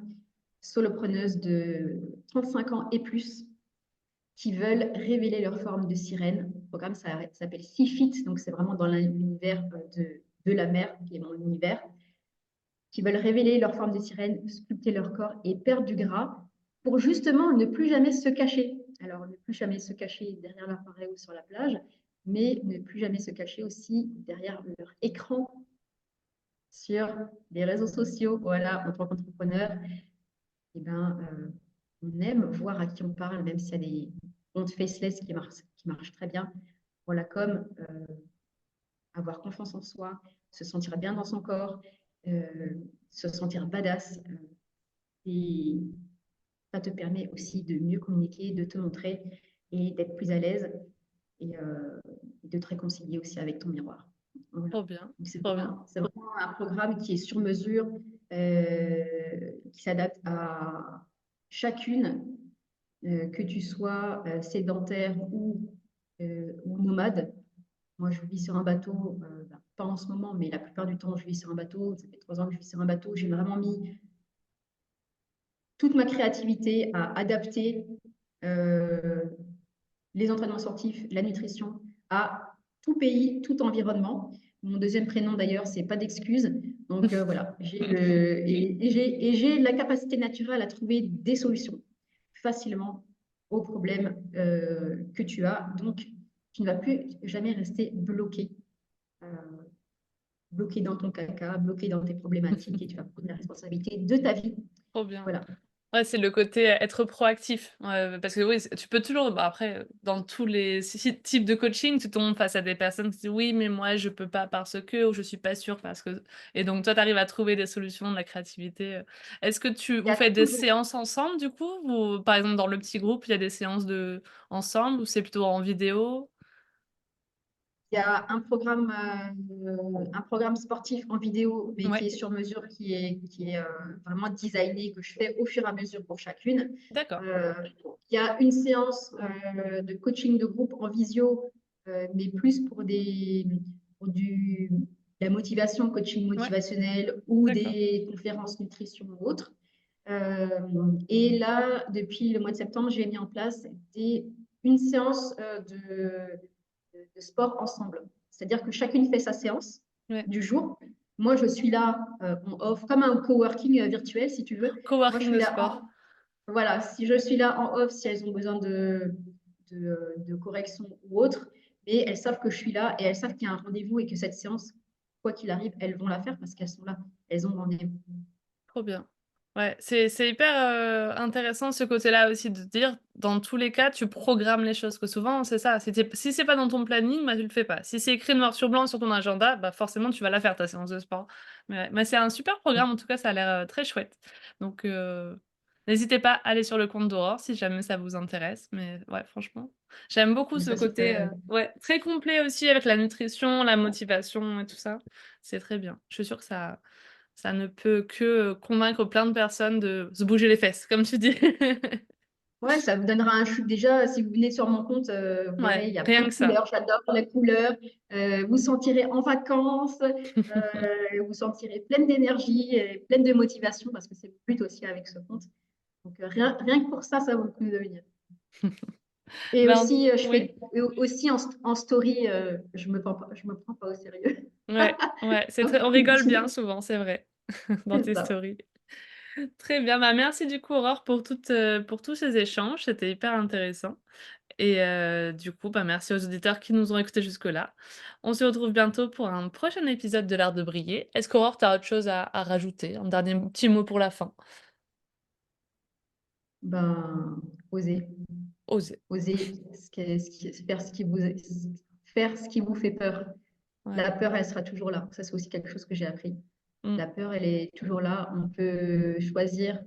solopreneuses de 35 ans et plus qui veulent révéler leur forme de sirène. Le programme s'appelle SeaFit, donc c'est vraiment dans l'univers de la mer, qui est mon univers, qui veulent révéler leur forme de sirène, sculpter leur corps et perdre du gras pour justement ne plus jamais se cacher. Alors, ne plus jamais se cacher derrière l'appareil ou sur la plage, mais ne plus jamais se cacher aussi derrière leur écran sur les réseaux sociaux. Voilà, en tant qu'entrepreneur, eh ben, on aime voir à qui on parle, même s'il y a des comptes faceless qui marchent très bien. Voilà, comme avoir confiance en soi, se sentir bien dans son corps, euh, se sentir badass. Et ça te permet aussi de mieux communiquer, de te montrer et d'être plus à l'aise et de te réconcilier aussi avec ton miroir. Voilà. Trop bien, Donc, c'est trop bien. vraiment un programme qui est sur mesure, qui s'adapte à chacune, que tu sois sédentaire ou nomade. Moi, je vis sur un bateau, pas en ce moment, mais la plupart du temps, je vis sur un bateau. Ça fait 3 ans que je vis sur un bateau. J'ai vraiment mis toute ma créativité à adapter euh, les entraînements sportifs, la nutrition à tout pays, tout environnement. Mon deuxième prénom, d'ailleurs, c'est pas d'excuse. Donc voilà, j'ai la capacité naturelle à trouver des solutions facilement aux problèmes que tu as. Donc, tu ne vas plus jamais rester euh, bloqué dans ton caca, bloqué dans tes problématiques et tu vas prendre la responsabilité de ta vie. Trop bien. Voilà. Ouais, c'est le côté, être proactif, parce que oui, tu peux toujours bah, après, dans tous les types de coaching, tu tombes face à des personnes qui disent: «Oui, mais moi je peux pas parce que» ou «Je suis pas sûre parce que» et donc toi, tu arrives à trouver des solutions, de la créativité. Est-ce que Il y vous a faites des toujours séances ensemble du coup? Ou par exemple dans le petit groupe, il y a des séances ensemble ou c'est plutôt en vidéo? Il y a un programme sportif en vidéo, mais qui Ouais, est sur mesure, qui est vraiment designé, que je fais au fur et à mesure pour chacune. d'accord. Euh, il y a une séance de coaching de groupe en visio, mais plus pour la motivation, coaching Ouais, motivationnel ou d'accord. des conférences nutrition ou autres. Euh, et là, depuis le mois de septembre, j'ai mis en place une séance de sport ensemble. C'est-à-dire que chacune fait sa séance Ouais. du jour. Moi, je suis là en off, comme un coworking virtuel, si tu veux. Moi, je Coworking suis de là sport. voilà, si je suis là en off, si elles ont besoin de correction ou autre, mais elles savent que je suis là et elles savent qu'il y a un rendez-vous et que cette séance, quoi qu'il arrive, elles vont la faire parce qu'elles sont là. Elles ont rendez-vous. Trop bien. Ouais, c'est hyper, intéressant ce côté-là aussi de dire, dans tous les cas, tu programmes les choses. Que souvent, c'est ça, si c'est pas dans ton planning, bah, tu le fais pas. Si c'est écrit noir sur blanc sur ton agenda, bah, forcément tu vas la faire ta séance de sport. Mais ouais, mais c'est un super programme en tout cas, ça a l'air, très chouette. Donc n'hésitez pas à aller sur le compte d'Aurore si jamais ça vous intéresse. Mais ouais, franchement, j'aime beaucoup Mais ce ça, côté, c'était ouais, très complet aussi avec la nutrition, la motivation et tout ça. C'est très bien. Je suis sûre que ça ne peut que, convaincre plein de personnes de se bouger les fesses, comme tu dis. ouais, ça vous donnera un shoot. Déjà, si vous venez sur mon compte, vous verrez, Ouais, il y a plein rien de que ça. couleurs. J'adore les couleurs. Vous sentirez en vacances. Vous sentirez pleine d'énergie et pleine de motivation parce que c'est le but aussi avec ce compte. Donc, rien que pour ça, ça vaut le coup de venir. Et Ben, aussi, je oui, fais aussi en story, je me prends pas au sérieux. ouais, ouais, c'est Donc, très on rigole bien souvent, c'est vrai, dans c'est tes ça. stories. Très bien, bah, merci du coup Aurore pour tous ces échanges, c'était hyper intéressant et du coup, bah, merci aux auditeurs qui nous ont écoutés jusque-là. On se retrouve bientôt pour un prochain épisode de l'Art de briller. Est-ce qu'Aurore, tu as autre chose à rajouter? Un dernier petit mot pour la fin? Ben, osez. Oser. Osez faire ce qui vous fait peur. Ouais. La peur, elle sera toujours là. Ça, c'est aussi quelque chose que j'ai appris. Mmh. La peur, elle est toujours là. On peut choisir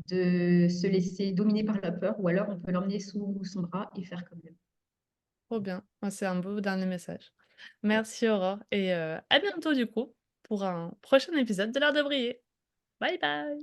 de se laisser dominer par la peur ou alors on peut l'emmener sous son bras et faire comme elle. Trop bien. Ouais, c'est un beau dernier message. Merci Aurore et à bientôt du coup pour un prochain épisode de l'Art de briller. Bye bye.